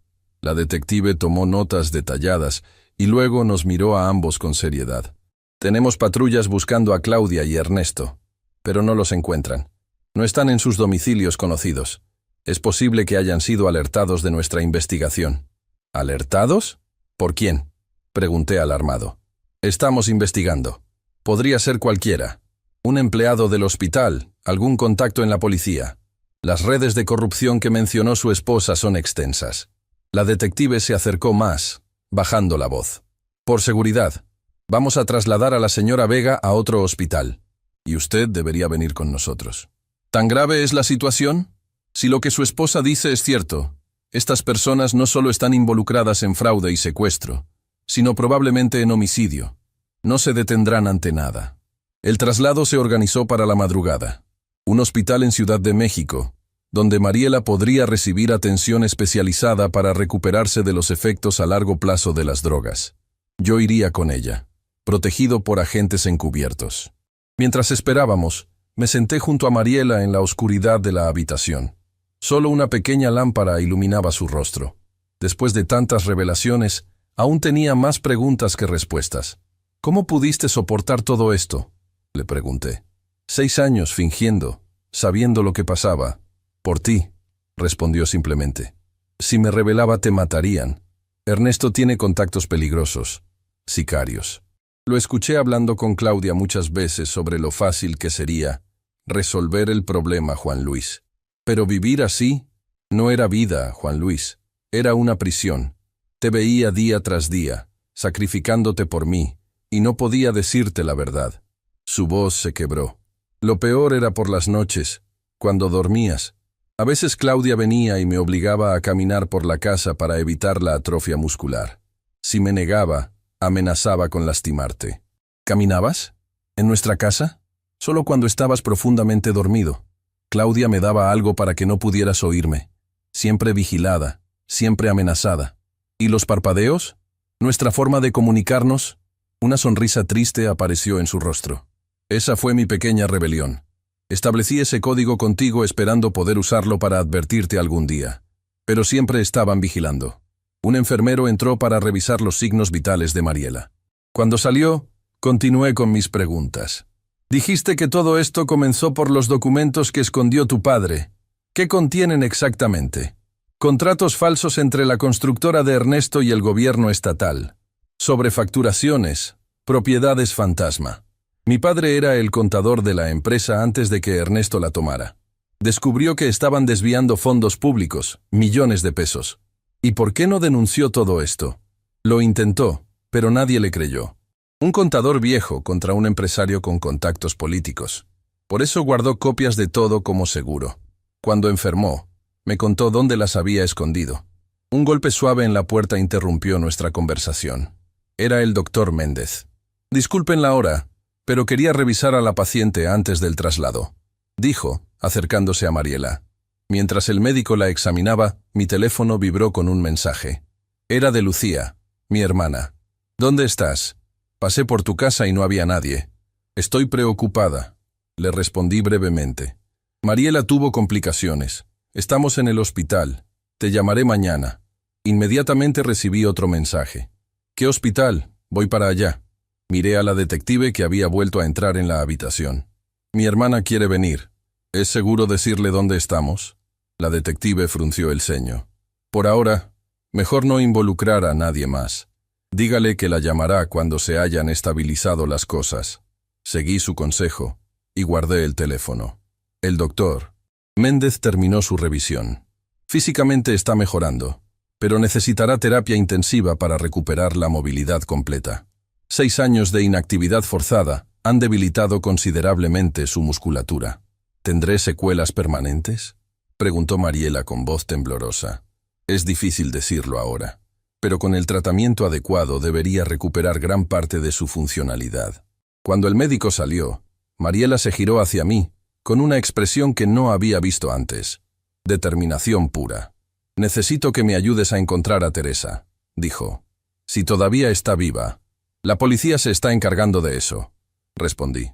La detective tomó notas detalladas y luego nos miró a ambos con seriedad. Tenemos patrullas buscando a Claudia y Ernesto, pero no los encuentran. No están en sus domicilios conocidos. Es posible que hayan sido alertados de nuestra investigación. ¿Alertados? ¿Por quién?, pregunté alarmado. Estamos investigando. Podría ser cualquiera. Un empleado del hospital, algún contacto en la policía. Las redes de corrupción que mencionó su esposa son extensas. La detective se acercó más, bajando la voz. Por seguridad, vamos a trasladar a la señora Vega a otro hospital. Y usted debería venir con nosotros. ¿Tan grave es la situación? Si lo que su esposa dice es cierto, estas personas no solo están involucradas en fraude y secuestro, sino probablemente en homicidio. No se detendrán ante nada. El traslado se organizó para la madrugada. Un hospital en Ciudad de México, donde Mariela podría recibir atención especializada para recuperarse de los efectos a largo plazo de las drogas. Yo iría con ella, protegido por agentes encubiertos. Mientras esperábamos, me senté junto a Mariela en la oscuridad de la habitación. Solo una pequeña lámpara iluminaba su rostro. Después de tantas revelaciones, aún tenía más preguntas que respuestas. ¿Cómo pudiste soportar todo esto?, le pregunté. 6 años fingiendo, sabiendo lo que pasaba. Por ti, respondió simplemente. Si me revelaba te matarían. Ernesto tiene contactos peligrosos, sicarios. Lo escuché hablando con Claudia muchas veces sobre lo fácil que sería resolver el problema, Juan Luis. Pero vivir así no era vida, Juan Luis. Era una prisión. Te veía día tras día, sacrificándote por mí, y no podía decirte la verdad. Su voz se quebró. Lo peor era por las noches, cuando dormías. A veces Claudia venía y me obligaba a caminar por la casa para evitar la atrofia muscular. Si me negaba, amenazaba con lastimarte. ¿Caminabas? ¿En nuestra casa? Solo cuando estabas profundamente dormido. Claudia me daba algo para que no pudieras oírme. Siempre vigilada, siempre amenazada. ¿Y los parpadeos? ¿Nuestra forma de comunicarnos? Una sonrisa triste apareció en su rostro. Esa fue mi pequeña rebelión. Establecí ese código contigo esperando poder usarlo para advertirte algún día. Pero siempre estaban vigilando. Un enfermero entró para revisar los signos vitales de Mariela. Cuando salió, continué con mis preguntas. Dijiste que todo esto comenzó por los documentos que escondió tu padre. ¿Qué contienen exactamente? Contratos falsos entre la constructora de Ernesto y el gobierno estatal. Sobrefacturaciones, propiedades fantasma. Mi padre era el contador de la empresa antes de que Ernesto la tomara. Descubrió que estaban desviando fondos públicos, millones de pesos. ¿Y por qué no denunció todo esto? Lo intentó, pero nadie le creyó. Un contador viejo contra un empresario con contactos políticos. Por eso guardó copias de todo como seguro. Cuando enfermó, me contó dónde las había escondido. Un golpe suave en la puerta interrumpió nuestra conversación. Era el doctor Méndez. Disculpen la hora, pero quería revisar a la paciente antes del traslado, dijo, acercándose a Mariela. Mientras el médico la examinaba, mi teléfono vibró con un mensaje. Era de Lucía, mi hermana. ¿Dónde estás? Pasé por tu casa y no había nadie. Estoy preocupada, le respondí brevemente. Mariela tuvo complicaciones. Estamos en el hospital. Te llamaré mañana. Inmediatamente recibí otro mensaje. ¿Qué hospital? Voy para allá. Miré a la detective que había vuelto a entrar en la habitación. Mi hermana quiere venir. ¿Es seguro decirle dónde estamos? La detective frunció el ceño. Por ahora, mejor no involucrar a nadie más. Dígale que la llamará cuando se hayan estabilizado las cosas. Seguí su consejo y guardé el teléfono. El doctor Méndez terminó su revisión. Físicamente está mejorando, pero necesitará terapia intensiva para recuperar la movilidad completa. 6 años de inactividad forzada han debilitado considerablemente su musculatura. ¿Tendré secuelas permanentes? Preguntó Mariela con voz temblorosa. Es difícil decirlo ahora, pero con el tratamiento adecuado debería recuperar gran parte de su funcionalidad. Cuando el médico salió, Mariela se giró hacia mí, con una expresión que no había visto antes. Determinación pura. Necesito que me ayudes a encontrar a Teresa, dijo. Si todavía está viva. La policía se está encargando de eso, respondí.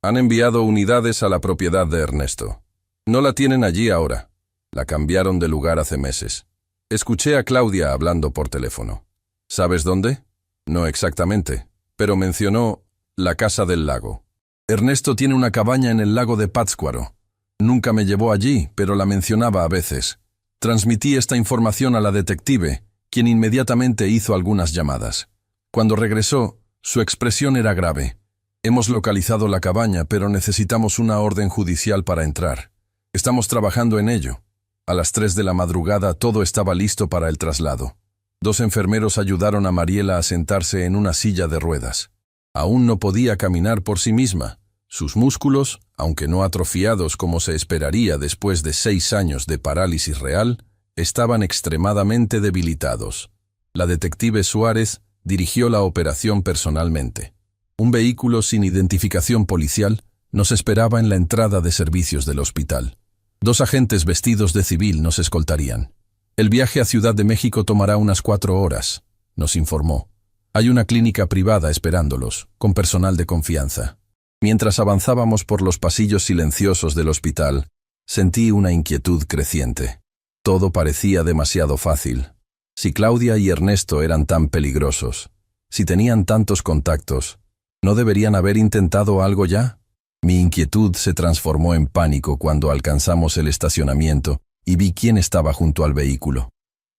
Han enviado unidades a la propiedad de Ernesto. No la tienen allí ahora. La cambiaron de lugar hace meses. Escuché a Claudia hablando por teléfono. ¿Sabes dónde? No exactamente, pero mencionó la Casa del Lago. Ernesto tiene una cabaña en el lago de Pátzcuaro. Nunca me llevó allí, pero la mencionaba a veces. Transmití esta información a la detective, quien inmediatamente hizo algunas llamadas. Cuando regresó, su expresión era grave. Hemos localizado la cabaña, pero necesitamos una orden judicial para entrar. Estamos trabajando en ello. A las 3 de la madrugada todo estaba listo para el traslado. 2 enfermeros ayudaron a Mariela a sentarse en una silla de ruedas. Aún no podía caminar por sí misma. Sus músculos, aunque no atrofiados como se esperaría después de 6 años de parálisis real, estaban extremadamente debilitados. La detective Suárez dirigió la operación personalmente. Un vehículo sin identificación policial nos esperaba en la entrada de servicios del hospital. 2 agentes vestidos de civil nos escoltarían. El viaje a Ciudad de México tomará unas 4 horas, nos informó. Hay una clínica privada esperándolos, con personal de confianza. Mientras avanzábamos por los pasillos silenciosos del hospital, sentí una inquietud creciente. Todo parecía demasiado fácil. Si Claudia y Ernesto eran tan peligrosos, si tenían tantos contactos, ¿no deberían haber intentado algo ya? Mi inquietud se transformó en pánico cuando alcanzamos el estacionamiento y vi quién estaba junto al vehículo.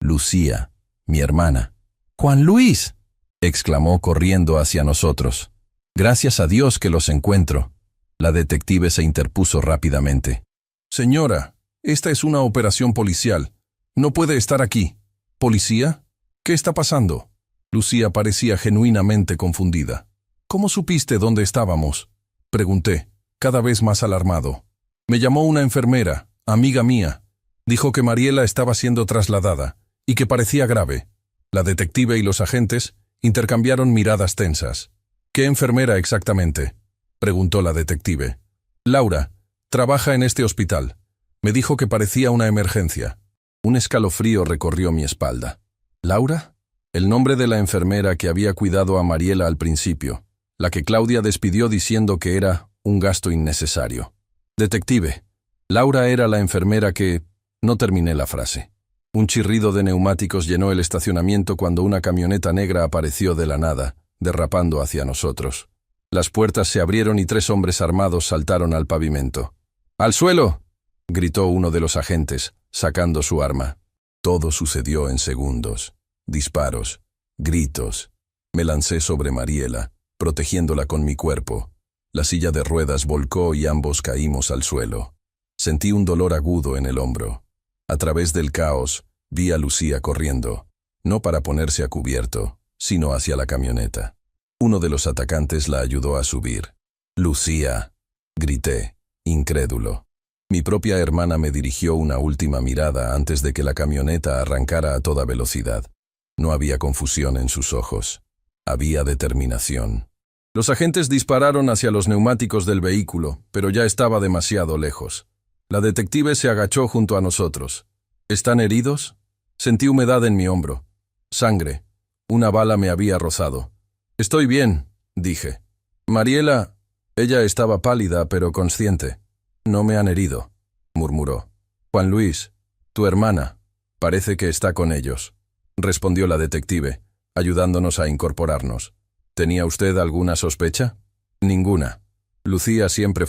Lucía, mi hermana. «¡Juan Luis!», exclamó corriendo hacia nosotros. «Gracias a Dios que los encuentro». La detective se interpuso rápidamente. «Señora, esta es una operación policial. No puede estar aquí». «¿Policía? ¿Qué está pasando?». Lucía parecía genuinamente confundida. «¿Cómo supiste dónde estábamos?», pregunté, cada vez más alarmado. «Me llamó una enfermera, amiga mía. Dijo que Mariela estaba siendo trasladada y que parecía grave». La detective y los agentes intercambiaron miradas tensas. «¿Qué enfermera exactamente?», preguntó la detective. «Laura, trabaja en este hospital. Me dijo que parecía una emergencia». Un escalofrío recorrió mi espalda. ¿Laura? El nombre de la enfermera que había cuidado a Mariela al principio, la que Claudia despidió diciendo que era un gasto innecesario. «Detective, Laura era la enfermera que...». No terminé la frase. Un chirrido de neumáticos llenó el estacionamiento cuando una camioneta negra apareció de la nada, derrapando hacia nosotros. Las puertas se abrieron y 3 hombres armados saltaron al pavimento. «¡Al suelo!», gritó uno de los agentes, sacando su arma. Todo sucedió en segundos. Disparos, gritos. Me lancé sobre Mariela, protegiéndola con mi cuerpo. La silla de ruedas volcó y ambos caímos al suelo. Sentí un dolor agudo en el hombro. A través del caos, vi a Lucía corriendo, no para ponerse a cubierto, sino hacia la camioneta. Uno de los atacantes la ayudó a subir. «¡Lucía!», grité, incrédulo. Mi propia hermana me dirigió una última mirada antes de que la camioneta arrancara a toda velocidad. No había confusión en sus ojos. Había determinación. Los agentes dispararon hacia los neumáticos del vehículo, pero ya estaba demasiado lejos. La detective se agachó junto a nosotros. «¿Están heridos?». Sentí humedad en mi hombro. Sangre. Una bala me había rozado. «Estoy bien», dije. «Mariela...». Ella estaba pálida pero consciente. «No me han herido», murmuró. «Juan Luis, tu hermana, parece que está con ellos», respondió la detective, ayudándonos a incorporarnos. «¿Tenía usted alguna sospecha?». «Ninguna. Lucía siempre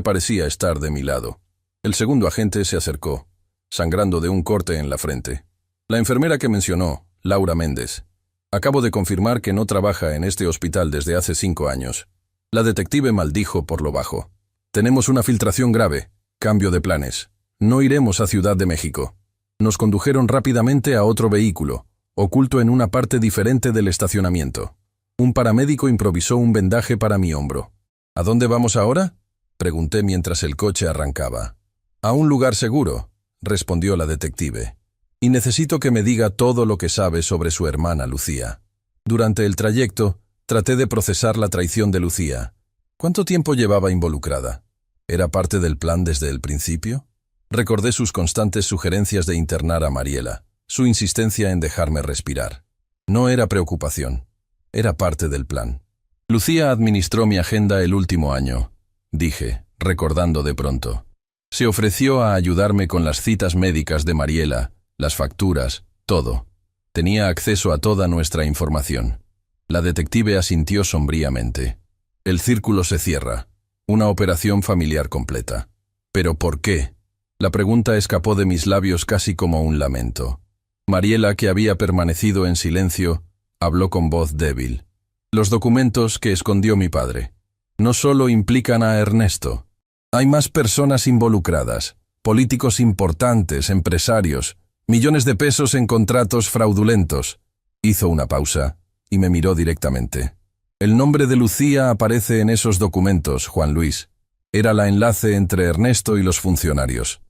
parecía estar de mi lado». El segundo agente se acercó, sangrando de un corte en la frente. «La enfermera que mencionó, Laura Méndez. Acabo de confirmar que no trabaja en este hospital desde hace 5 años». La detective maldijo por lo bajo. «Tenemos una filtración grave. Cambio de planes. No iremos a Ciudad de México». Nos condujeron rápidamente a otro vehículo, oculto en una parte diferente del estacionamiento. Un paramédico improvisó un vendaje para mi hombro. «¿A dónde vamos ahora?». Pregunté mientras el coche arrancaba. A un lugar seguro, respondió la detective. Y necesito que me diga todo lo que sabe sobre su hermana Lucía. Durante el trayecto, traté de procesar la traición de Lucía. ¿Cuánto tiempo llevaba involucrada? ¿Era parte del plan desde el principio? Recordé sus constantes sugerencias de internar a Mariela, su insistencia en dejarme respirar. No era preocupación, era parte del plan. Lucía administró mi agenda el último año, dije, recordando de pronto. Se ofreció a ayudarme con las citas médicas de Mariela, las facturas, todo. Tenía acceso a toda nuestra información. La detective asintió sombríamente. El círculo se cierra. Una operación familiar completa. ¿Pero por qué? La pregunta escapó de mis labios casi como un lamento. Mariela, que había permanecido en silencio, habló con voz débil. Los documentos que escondió mi padre no solo implican a Ernesto. Hay más personas involucradas, políticos importantes, empresarios, millones de pesos en contratos fraudulentos. Hizo una pausa y me miró directamente. El nombre de Lucía aparece en esos documentos, Juan Luis. Era la enlace entre Ernesto y los funcionarios.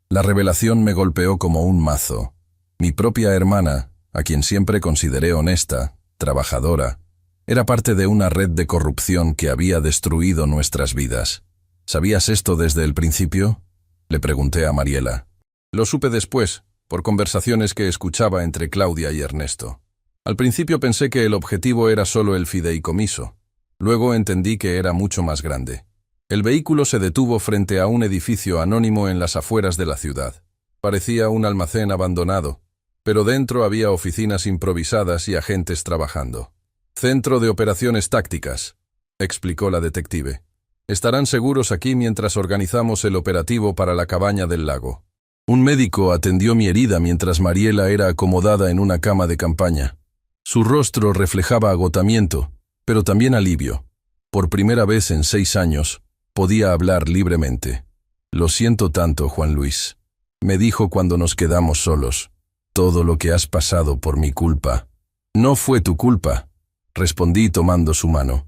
La revelación me golpeó como un mazo. Mi propia hermana, a quien siempre consideré honesta, trabajadora, era parte de una red de corrupción que había destruido nuestras vidas. ¿Sabías esto desde el principio? Le pregunté a Mariela. Lo supe después, por conversaciones que escuchaba entre Claudia y Ernesto. Al principio pensé que el objetivo era solo el fideicomiso. Luego entendí que era mucho más grande. El vehículo se detuvo frente a un edificio anónimo en las afueras de la ciudad. Parecía un almacén abandonado, pero dentro había oficinas improvisadas y agentes trabajando. Centro de operaciones tácticas, explicó la detective. Estarán seguros aquí mientras organizamos el operativo para la cabaña del lago. Un médico atendió mi herida mientras Mariela era acomodada en una cama de campaña. Su rostro reflejaba agotamiento, pero también alivio. Por primera vez en 6 años, podía hablar libremente. Lo siento tanto, Juan Luis, me dijo cuando nos quedamos solos. Todo lo que has pasado por mi culpa. No fue tu culpa, respondí tomando su mano.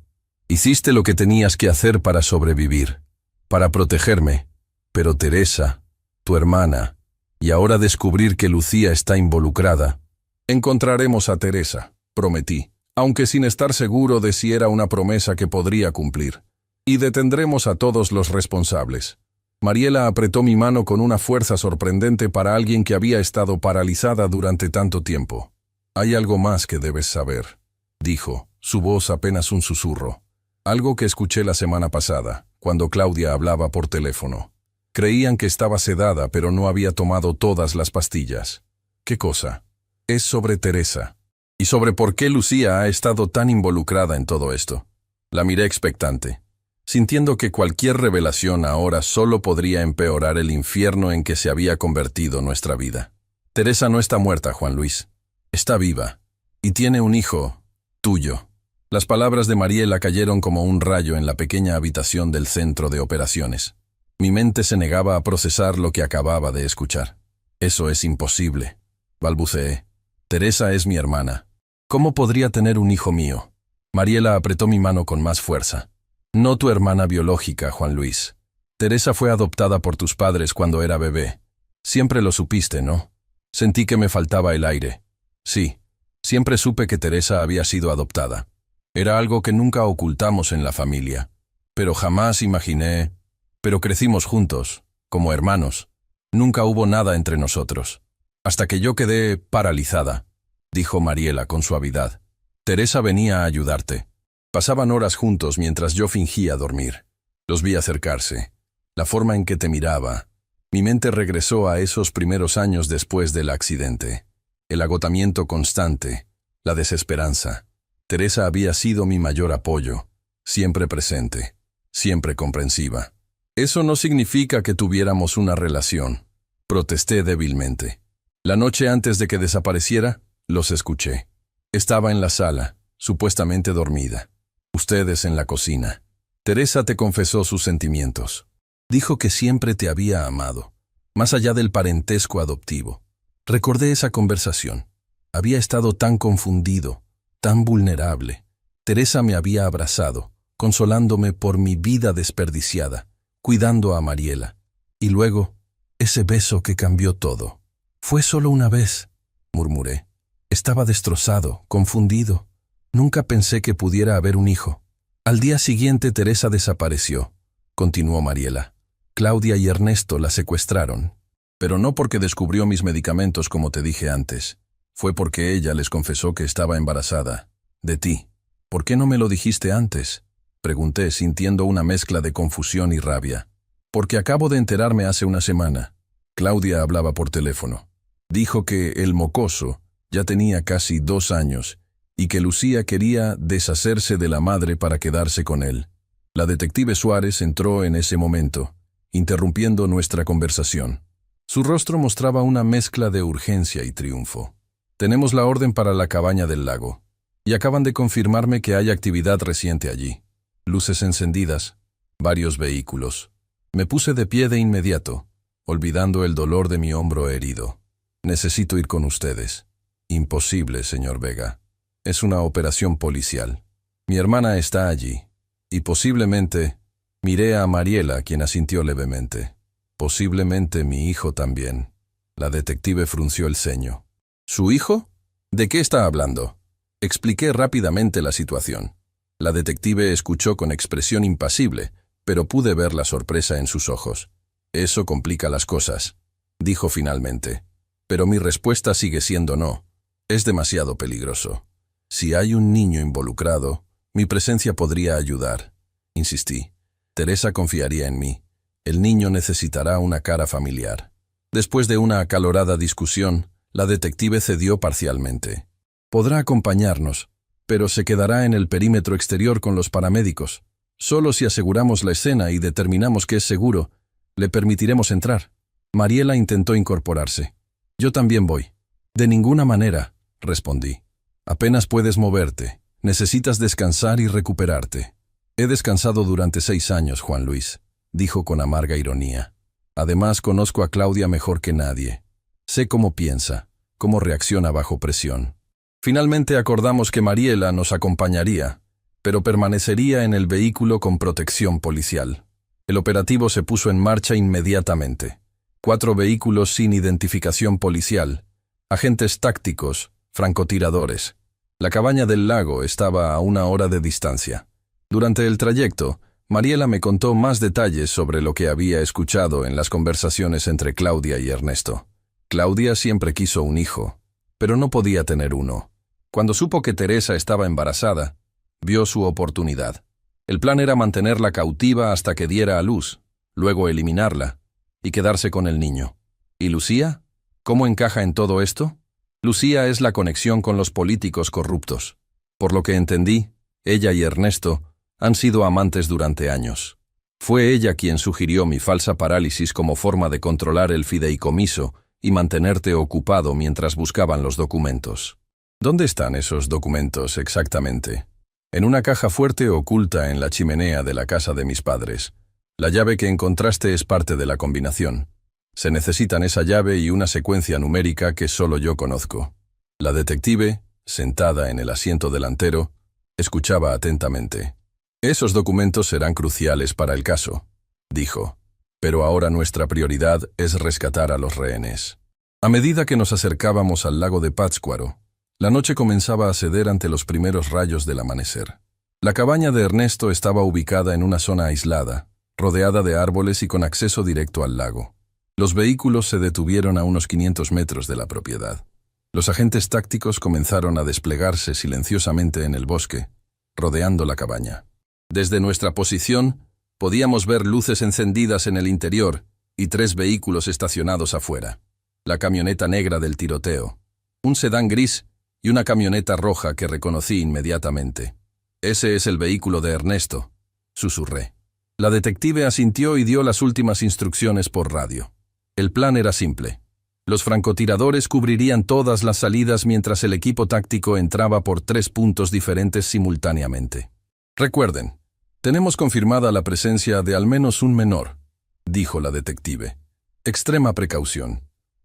Hiciste lo que tenías que hacer para sobrevivir, para protegerme. Pero Teresa, tu hermana, y ahora descubrir que Lucía está involucrada. Encontraremos a Teresa, prometí, aunque sin estar seguro de si era una promesa que podría cumplir. Y detendremos a todos los responsables. Mariela apretó mi mano con una fuerza sorprendente para alguien que había estado paralizada durante tanto tiempo. Hay algo más que debes saber, dijo, su voz apenas un susurro. Algo que escuché la semana pasada, cuando Claudia hablaba por teléfono. Creían que estaba sedada, pero no había tomado todas las pastillas. ¿Qué cosa? Es sobre Teresa. Y sobre por qué Lucía ha estado tan involucrada en todo esto. La miré expectante, sintiendo que cualquier revelación ahora solo podría empeorar el infierno en que se había convertido nuestra vida. Teresa no está muerta, Juan Luis. Está viva. Y tiene un hijo, tuyo. Las palabras de Mariela cayeron como un rayo en la pequeña habitación del centro de operaciones. Mi mente se negaba a procesar lo que acababa de escuchar. Eso es imposible, balbuceé. Teresa es mi hermana. ¿Cómo podría tener un hijo mío? Mariela apretó mi mano con más fuerza. No tu hermana biológica, Juan Luis. Teresa fue adoptada por tus padres cuando era bebé. Siempre lo supiste, ¿no? Sentí que me faltaba el aire. Sí, siempre supe que Teresa había sido adoptada. Era algo que nunca ocultamos en la familia. Pero jamás imaginé... Pero crecimos juntos, como hermanos. Nunca hubo nada entre nosotros. Hasta que yo quedé paralizada, dijo Mariela con suavidad. Teresa venía a ayudarte. Pasaban horas juntos mientras yo fingía dormir. Los vi acercarse. La forma en que te miraba. Mi mente regresó a esos primeros años después del accidente. El agotamiento constante, la desesperanza. Teresa había sido mi mayor apoyo, siempre presente, siempre comprensiva. Eso no significa que tuviéramos una relación, protesté débilmente. La noche antes de que desapareciera, los escuché. Estaba en la sala, supuestamente dormida. Ustedes en la cocina. Teresa te confesó sus sentimientos. Dijo que siempre te había amado, más allá del parentesco adoptivo. Recordé esa conversación. Había estado tan confundido, tan vulnerable. Teresa me había abrazado, consolándome por mi vida desperdiciada, cuidando a Mariela. Y luego, ese beso que cambió todo. Fue solo una vez, murmuré. Estaba destrozado, confundido. Nunca pensé que pudiera haber un hijo. Al día siguiente Teresa desapareció, continuó Mariela. Claudia y Ernesto la secuestraron. Pero no porque descubrió mis medicamentos como te dije antes. Fue porque ella les confesó que estaba embarazada. De ti. ¿Por qué no me lo dijiste antes? Pregunté, sintiendo una mezcla de confusión y rabia. Porque acabo de enterarme hace una semana. Claudia hablaba por teléfono. Dijo que el mocoso ya tenía casi 2 años y que Lucía quería deshacerse de la madre para quedarse con él. La detective Suárez entró en ese momento, interrumpiendo nuestra conversación. Su rostro mostraba una mezcla de urgencia y triunfo. Tenemos la orden para la cabaña del lago, y acaban de confirmarme que hay actividad reciente allí. Luces encendidas, varios vehículos. Me puse de pie de inmediato, olvidando el dolor de mi hombro herido. Necesito ir con ustedes. Imposible, señor Vega. Es una operación policial. Mi hermana está allí, y posiblemente miré a Mariela, quien asintió levemente. Posiblemente mi hijo también. La detective frunció el ceño. ¿Su hijo? ¿De qué está hablando? Expliqué rápidamente la situación. La detective escuchó con expresión impasible, pero pude ver la sorpresa en sus ojos. Eso complica las cosas, dijo finalmente. Pero mi respuesta sigue siendo no. Es demasiado peligroso. Si hay un niño involucrado, mi presencia podría ayudar. Insistí. Teresa confiaría en mí. El niño necesitará una cara familiar. Después de una acalorada discusión, la detective cedió parcialmente. Podrá acompañarnos, pero se quedará en el perímetro exterior con los paramédicos. Solo si aseguramos la escena y determinamos que es seguro, le permitiremos entrar. Mariela intentó incorporarse. Yo también voy. De ninguna manera, respondí. Apenas puedes moverte. Necesitas descansar y recuperarte. He descansado durante 6 años, Juan Luis, dijo con amarga ironía. Además, conozco a Claudia mejor que nadie. Sé cómo piensa, cómo reacciona bajo presión. Finalmente acordamos que Mariela nos acompañaría, pero permanecería en el vehículo con protección policial. El operativo se puso en marcha inmediatamente. 4 vehículos sin identificación policial, agentes tácticos, francotiradores. La cabaña del lago estaba a 1 hora de distancia. Durante el trayecto, Mariela me contó más detalles sobre lo que había escuchado en las conversaciones entre Claudia y Ernesto. Claudia siempre quiso un hijo, pero no podía tener uno. Cuando supo que Teresa estaba embarazada, vio su oportunidad. El plan era mantenerla cautiva hasta que diera a luz, luego eliminarla y quedarse con el niño. ¿Y Lucía? ¿Cómo encaja en todo esto? Lucía es la conexión con los políticos corruptos. Por lo que entendí, ella y Ernesto han sido amantes durante años. Fue ella quien sugirió mi falsa parálisis como forma de controlar el fideicomiso y mantenerte ocupado mientras buscaban los documentos. ¿Dónde están esos documentos exactamente? En una caja fuerte oculta en la chimenea de la casa de mis padres. La llave que encontraste es parte de la combinación. Se necesitan esa llave y una secuencia numérica que solo yo conozco. La detective, sentada en el asiento delantero, escuchaba atentamente. Esos documentos serán cruciales para el caso, dijo. Pero ahora nuestra prioridad es rescatar a los rehenes. A medida que nos acercábamos al lago de Pátzcuaro, la noche comenzaba a ceder ante los primeros rayos del amanecer. La cabaña de Ernesto estaba ubicada en una zona aislada, rodeada de árboles y con acceso directo al lago. Los vehículos se detuvieron a unos 500 metros de la propiedad. Los agentes tácticos comenzaron a desplegarse silenciosamente en el bosque, rodeando la cabaña. Desde nuestra posición, podíamos ver luces encendidas en el interior y 3 vehículos estacionados afuera. La camioneta negra del tiroteo, un sedán gris y una camioneta roja que reconocí inmediatamente. Ese es el vehículo de Ernesto, susurré. La detective asintió y dio las últimas instrucciones por radio. El plan era simple. Los francotiradores cubrirían todas las salidas mientras el equipo táctico entraba por 3 puntos diferentes simultáneamente. Recuerden, tenemos confirmada la presencia de al menos un menor, dijo la detective. Extrema precaución.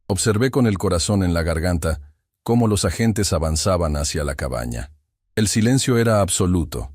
Observé con el corazón en la garganta cómo los agentes avanzaban hacia la cabaña. El silencio era absoluto,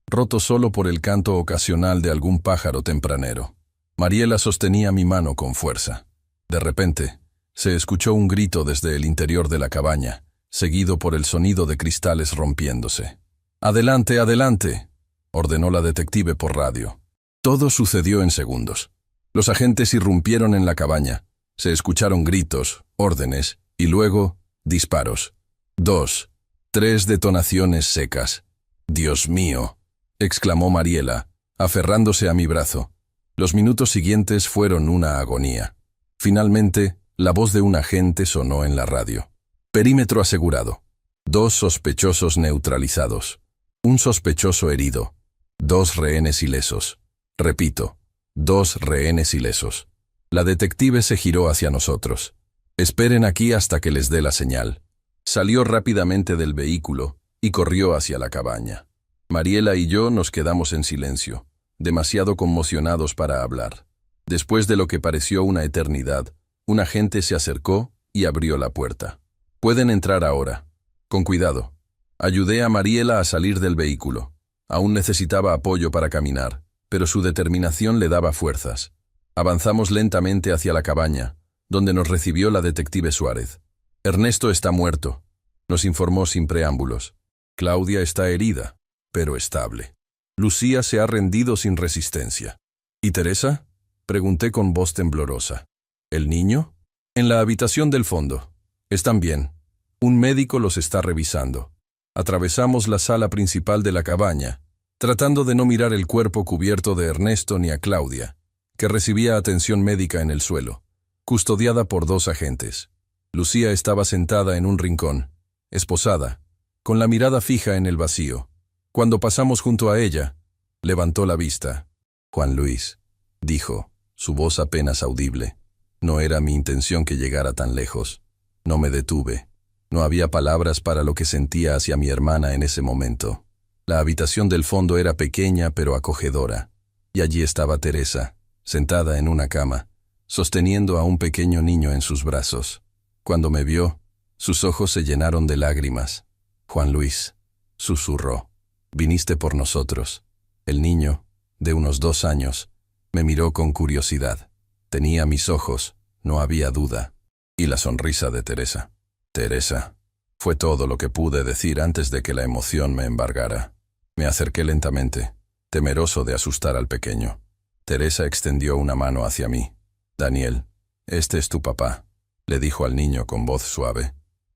roto solo por el canto ocasional de algún pájaro tempranero. Mariela sostenía mi mano con fuerza. De repente, se escuchó un grito desde el interior de la cabaña, seguido por el sonido de cristales rompiéndose. «¡Adelante, adelante!», ordenó la detective por radio. Todo sucedió en segundos. Los agentes irrumpieron en la cabaña. Se escucharon gritos, órdenes y luego disparos. 2, 3 detonaciones secas. «¡Dios mío!», exclamó Mariela, aferrándose a mi brazo. Los minutos siguientes fueron una agonía. Finalmente, la voz de un agente sonó en la radio. Perímetro asegurado. 2 sospechosos neutralizados. 1 sospechoso herido. 2 rehenes ilesos. Repito, 2 rehenes ilesos. La detective se giró hacia nosotros. «Esperen aquí hasta que les dé la señal». Salió rápidamente del vehículo y corrió hacia la cabaña. Mariela y yo nos quedamos en silencio, demasiado conmocionados para hablar. Después de lo que pareció una eternidad, un agente se acercó y abrió la puerta. «Pueden entrar ahora. Con cuidado». Ayudé a Mariela a salir del vehículo. Aún necesitaba apoyo para caminar, pero su determinación le daba fuerzas. Avanzamos lentamente hacia la cabaña, donde nos recibió la detective Suárez. «Ernesto está muerto», nos informó sin preámbulos. «Claudia está herida, pero estable. Lucía se ha rendido sin resistencia». «¿Y Teresa?», pregunté con voz temblorosa. «¿El niño?». «En la habitación del fondo. Están bien. Un médico los está revisando». Atravesamos la sala principal de la cabaña, tratando de no mirar el cuerpo cubierto de Ernesto ni a Claudia, que recibía atención médica en el suelo, custodiada por 2 agentes. Lucía estaba sentada en un rincón, esposada, con la mirada fija en el vacío. Cuando pasamos junto a ella, levantó la vista. «Juan Luis», dijo, su voz apenas audible. No era mi intención que llegara tan lejos. No me detuve. No había palabras para lo que sentía hacia mi hermana en ese momento. La habitación del fondo era pequeña pero acogedora, y allí estaba Teresa, sentada en una cama, sosteniendo a un pequeño niño en sus brazos. Cuando me vio, sus ojos se llenaron de lágrimas. «Juan Luis», susurró, «viniste por nosotros». El niño, de unos 2 años, me miró con curiosidad. Tenía mis ojos, no había duda. Y la sonrisa de Teresa. «Teresa», fue todo lo que pude decir antes de que la emoción me embargara. Me acerqué lentamente, temeroso de asustar al pequeño. Teresa extendió una mano hacia mí. «Daniel, este es tu papá», le dijo al niño con voz suave,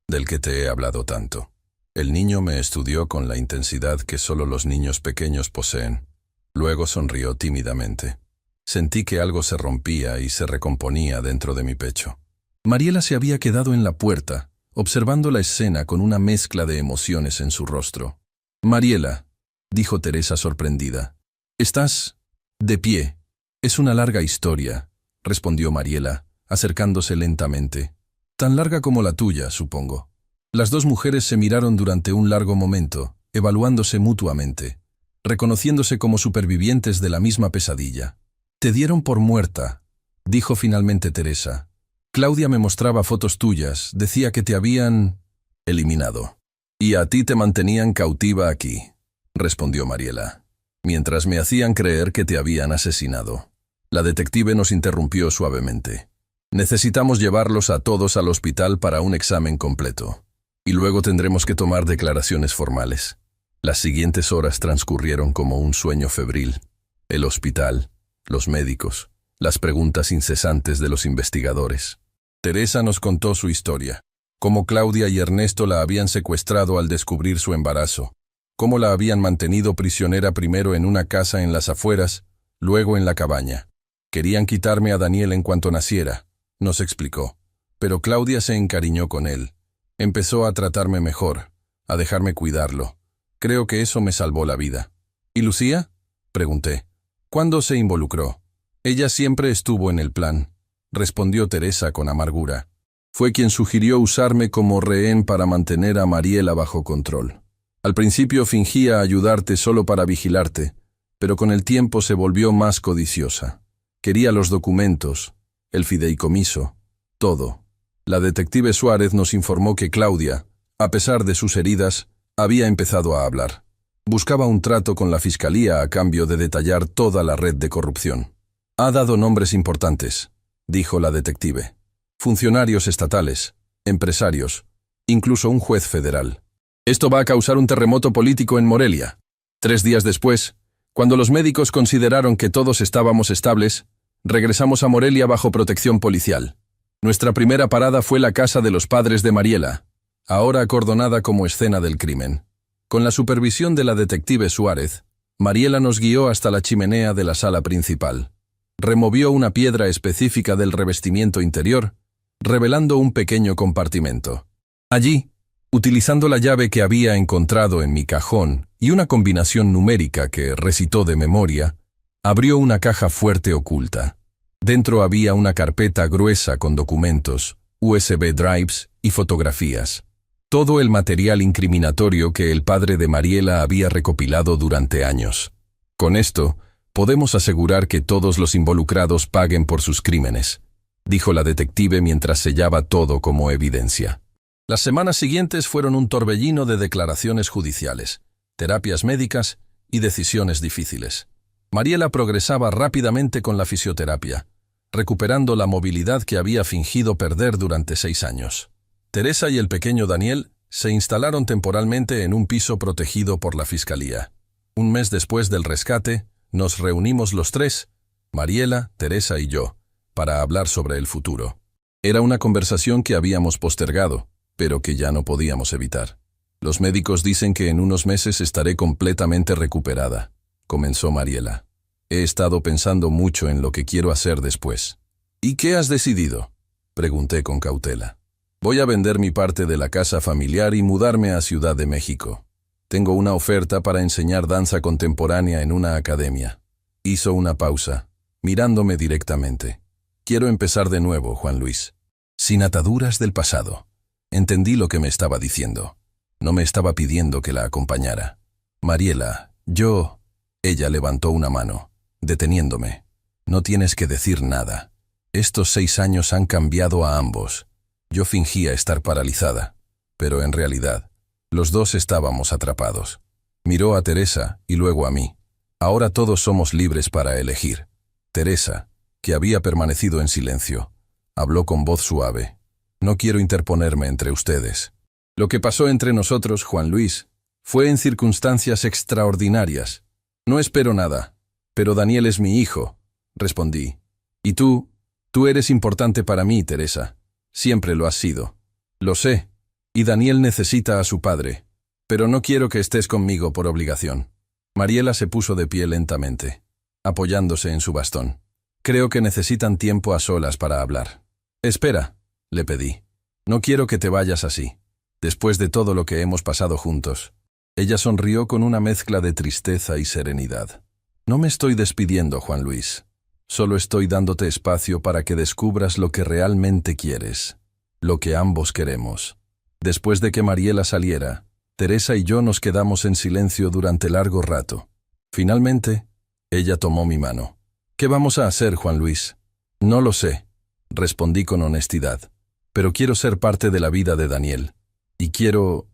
«del que te he hablado tanto». El niño me estudió con la intensidad que solo los niños pequeños poseen. Luego sonrió tímidamente. Sentí que algo se rompía y se recomponía dentro de mi pecho. Mariela se había quedado en la puerta, observando la escena con una mezcla de emociones en su rostro. «Mariela», dijo Teresa sorprendida, «estás de pie». «Es una larga historia», respondió Mariela, acercándose lentamente. «Tan larga como la tuya, supongo». Las 2 mujeres se miraron durante un largo momento, evaluándose mutuamente, reconociéndose como supervivientes de la misma pesadilla. «Te dieron por muerta», dijo finalmente Teresa. «Claudia me mostraba fotos tuyas, decía que te habían eliminado. Y a ti te mantenían cautiva aquí», respondió Mariela, «mientras me hacían creer que te habían asesinado». La detective nos interrumpió suavemente. «Necesitamos llevarlos a todos al hospital para un examen completo. Y luego tendremos que tomar declaraciones formales». Las siguientes horas transcurrieron como un sueño febril. El hospital, los médicos, las preguntas incesantes de los investigadores. Teresa nos contó su historia, cómo Claudia y Ernesto la habían secuestrado al descubrir su embarazo, cómo la habían mantenido prisionera primero en una casa en las afueras, luego en la cabaña. «Querían quitarme a Daniel en cuanto naciera», nos explicó, pero Claudia se encariñó con él. Empezó a tratarme mejor, a dejarme cuidarlo. Creo que eso me salvó la vida. «¿Y Lucía?», pregunté. «¿Cuándo se involucró?». «Ella siempre estuvo en el plan», respondió Teresa con amargura. «Fue quien sugirió usarme como rehén para mantener a Mariela bajo control. Al principio fingía ayudarte solo para vigilarte, pero con el tiempo se volvió más codiciosa. Quería los documentos, el fideicomiso, todo». La detective Suárez nos informó que Claudia, a pesar de sus heridas, había empezado a hablar. Buscaba un trato con la fiscalía a cambio de detallar toda la red de corrupción. Ha dado nombres importantes, dijo la detective. Funcionarios estatales, empresarios, incluso un juez federal. Esto va a causar un terremoto político en Morelia. 3 días después, cuando los médicos consideraron que todos estábamos estables, regresamos a Morelia bajo protección policial. Nuestra primera parada fue la casa de los padres de Mariela, ahora acordonada como escena del crimen. Con la supervisión de la detective Suárez, Mariela nos guió hasta la chimenea de la sala principal. Removió una piedra específica del revestimiento interior, revelando un pequeño compartimento. Allí, utilizando la llave que había encontrado en mi cajón y una combinación numérica que recitó de memoria, abrió una caja fuerte oculta. Dentro había una carpeta gruesa con documentos, USB drives y fotografías. Todo el material incriminatorio que el padre de Mariela había recopilado durante años. Con esto, podemos asegurar que todos los involucrados paguen por sus crímenes, dijo la detective mientras sellaba todo como evidencia. Las semanas siguientes fueron un torbellino de declaraciones judiciales, terapias médicas y decisiones difíciles. Mariela progresaba rápidamente con la fisioterapia, recuperando la movilidad que había fingido perder durante 6 años. Teresa y el pequeño Daniel se instalaron temporalmente en un piso protegido por la fiscalía. Un mes después del rescate, nos reunimos los 3, Mariela, Teresa y yo, para hablar sobre el futuro. Era una conversación que habíamos postergado, pero que ya no podíamos evitar. Los médicos dicen que en unos meses estaré completamente recuperada, comenzó Mariela. He estado pensando mucho en lo que quiero hacer después. ¿Y qué has decidido?, pregunté con cautela. Voy a vender mi parte de la casa familiar y mudarme a Ciudad de México. Tengo una oferta para enseñar danza contemporánea en una academia. Hizo una pausa, mirándome directamente. Quiero empezar de nuevo, Juan Luis. Sin ataduras del pasado. Entendí lo que me estaba diciendo. No me estaba pidiendo que la acompañara. Mariela, yo... Ella levantó una mano, deteniéndome. No tienes que decir nada. Estos 6 años han cambiado a ambos. Yo fingía estar paralizada, pero en realidad, los dos estábamos atrapados. Miró a Teresa y luego a mí. Ahora todos somos libres para elegir. Teresa, que había permanecido en silencio, habló con voz suave. No quiero interponerme entre ustedes. Lo que pasó entre nosotros, Juan Luis, fue en circunstancias extraordinarias. No espero nada, pero Daniel es mi hijo, respondí. Y tú eres importante para mí, Teresa. Siempre lo has sido. Lo sé, y Daniel necesita a su padre, pero no quiero que estés conmigo por obligación. Mariela se puso de pie lentamente, apoyándose en su bastón. Creo que necesitan tiempo a solas para hablar. Espera, le pedí. No quiero que te vayas así, después de todo lo que hemos pasado juntos. Ella sonrió con una mezcla de tristeza y serenidad. No me estoy despidiendo, Juan Luis. Solo estoy dándote espacio para que descubras lo que realmente quieres, lo que ambos queremos. Después de que Mariela saliera, Teresa y yo nos quedamos en silencio durante largo rato. Finalmente, ella tomó mi mano. ¿Qué vamos a hacer, Juan Luis? No lo sé, respondí con honestidad, pero quiero ser parte de la vida de Daniel. Y quiero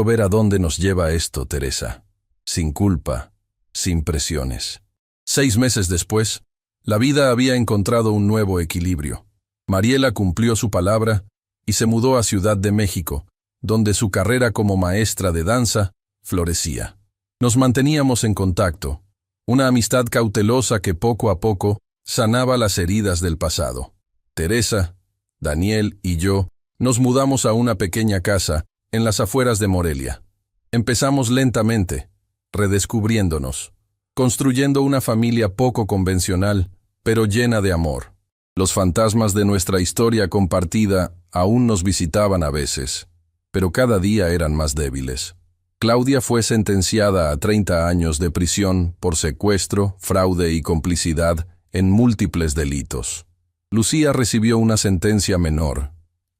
ver a dónde nos lleva esto, Teresa. Sin culpa, sin presiones. 6 meses después, la vida había encontrado un nuevo equilibrio. Mariela cumplió su palabra y se mudó a Ciudad de México, donde su carrera como maestra de danza florecía. Nos manteníamos en contacto, una amistad cautelosa que poco a poco sanaba las heridas del pasado. Teresa, Daniel y yo nos mudamos a una pequeña casa en las afueras de Morelia. Empezamos lentamente, redescubriéndonos, construyendo una familia poco convencional, pero llena de amor. Los fantasmas de nuestra historia compartida aún nos visitaban a veces, pero cada día eran más débiles. Claudia fue sentenciada a 30 años de prisión por secuestro, fraude y complicidad en múltiples delitos. Lucía recibió una sentencia menor,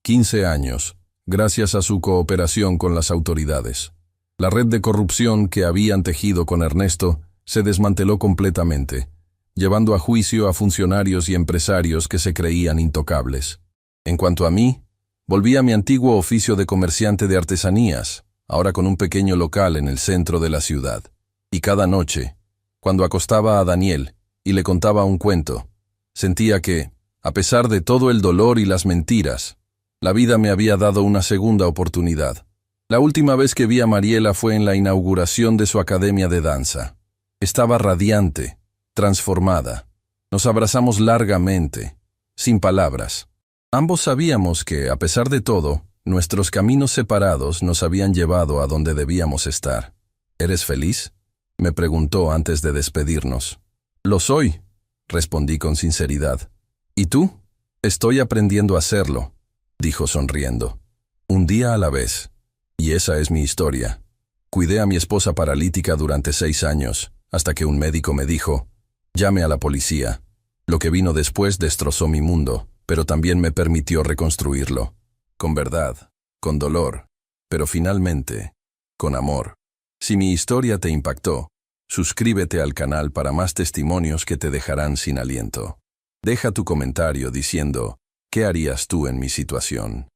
15 años, gracias a su cooperación con las autoridades. La red de corrupción que habían tejido con Ernesto se desmanteló completamente, llevando a juicio a funcionarios y empresarios que se creían intocables. En cuanto a mí, volví a mi antiguo oficio de comerciante de artesanías, ahora con un pequeño local en el centro de la ciudad. Y cada noche, cuando acostaba a Daniel y le contaba un cuento, Sentía que, a pesar de todo el dolor y las mentiras, la vida me había dado una segunda oportunidad. La última vez que vi a Mariela fue en la inauguración de su academia de danza. Estaba radiante, transformada. Nos abrazamos largamente, sin palabras. Ambos sabíamos que, a pesar de todo, nuestros caminos separados nos habían llevado a donde debíamos estar. ¿Eres feliz?, me preguntó antes de despedirnos. Lo soy, respondí con sinceridad. ¿Y tú? Estoy aprendiendo a hacerlo, dijo sonriendo. Un día a la vez. Y esa es mi historia. Cuidé a mi esposa paralítica durante 6 años, hasta que un médico me dijo, llame a la policía. Lo que vino después destrozó mi mundo, pero también me permitió reconstruirlo. Con verdad, con dolor, pero finalmente, con amor. Si mi historia te impactó, suscríbete al canal para más testimonios que te dejarán sin aliento. Deja tu comentario diciendo, ¿qué harías tú en mi situación?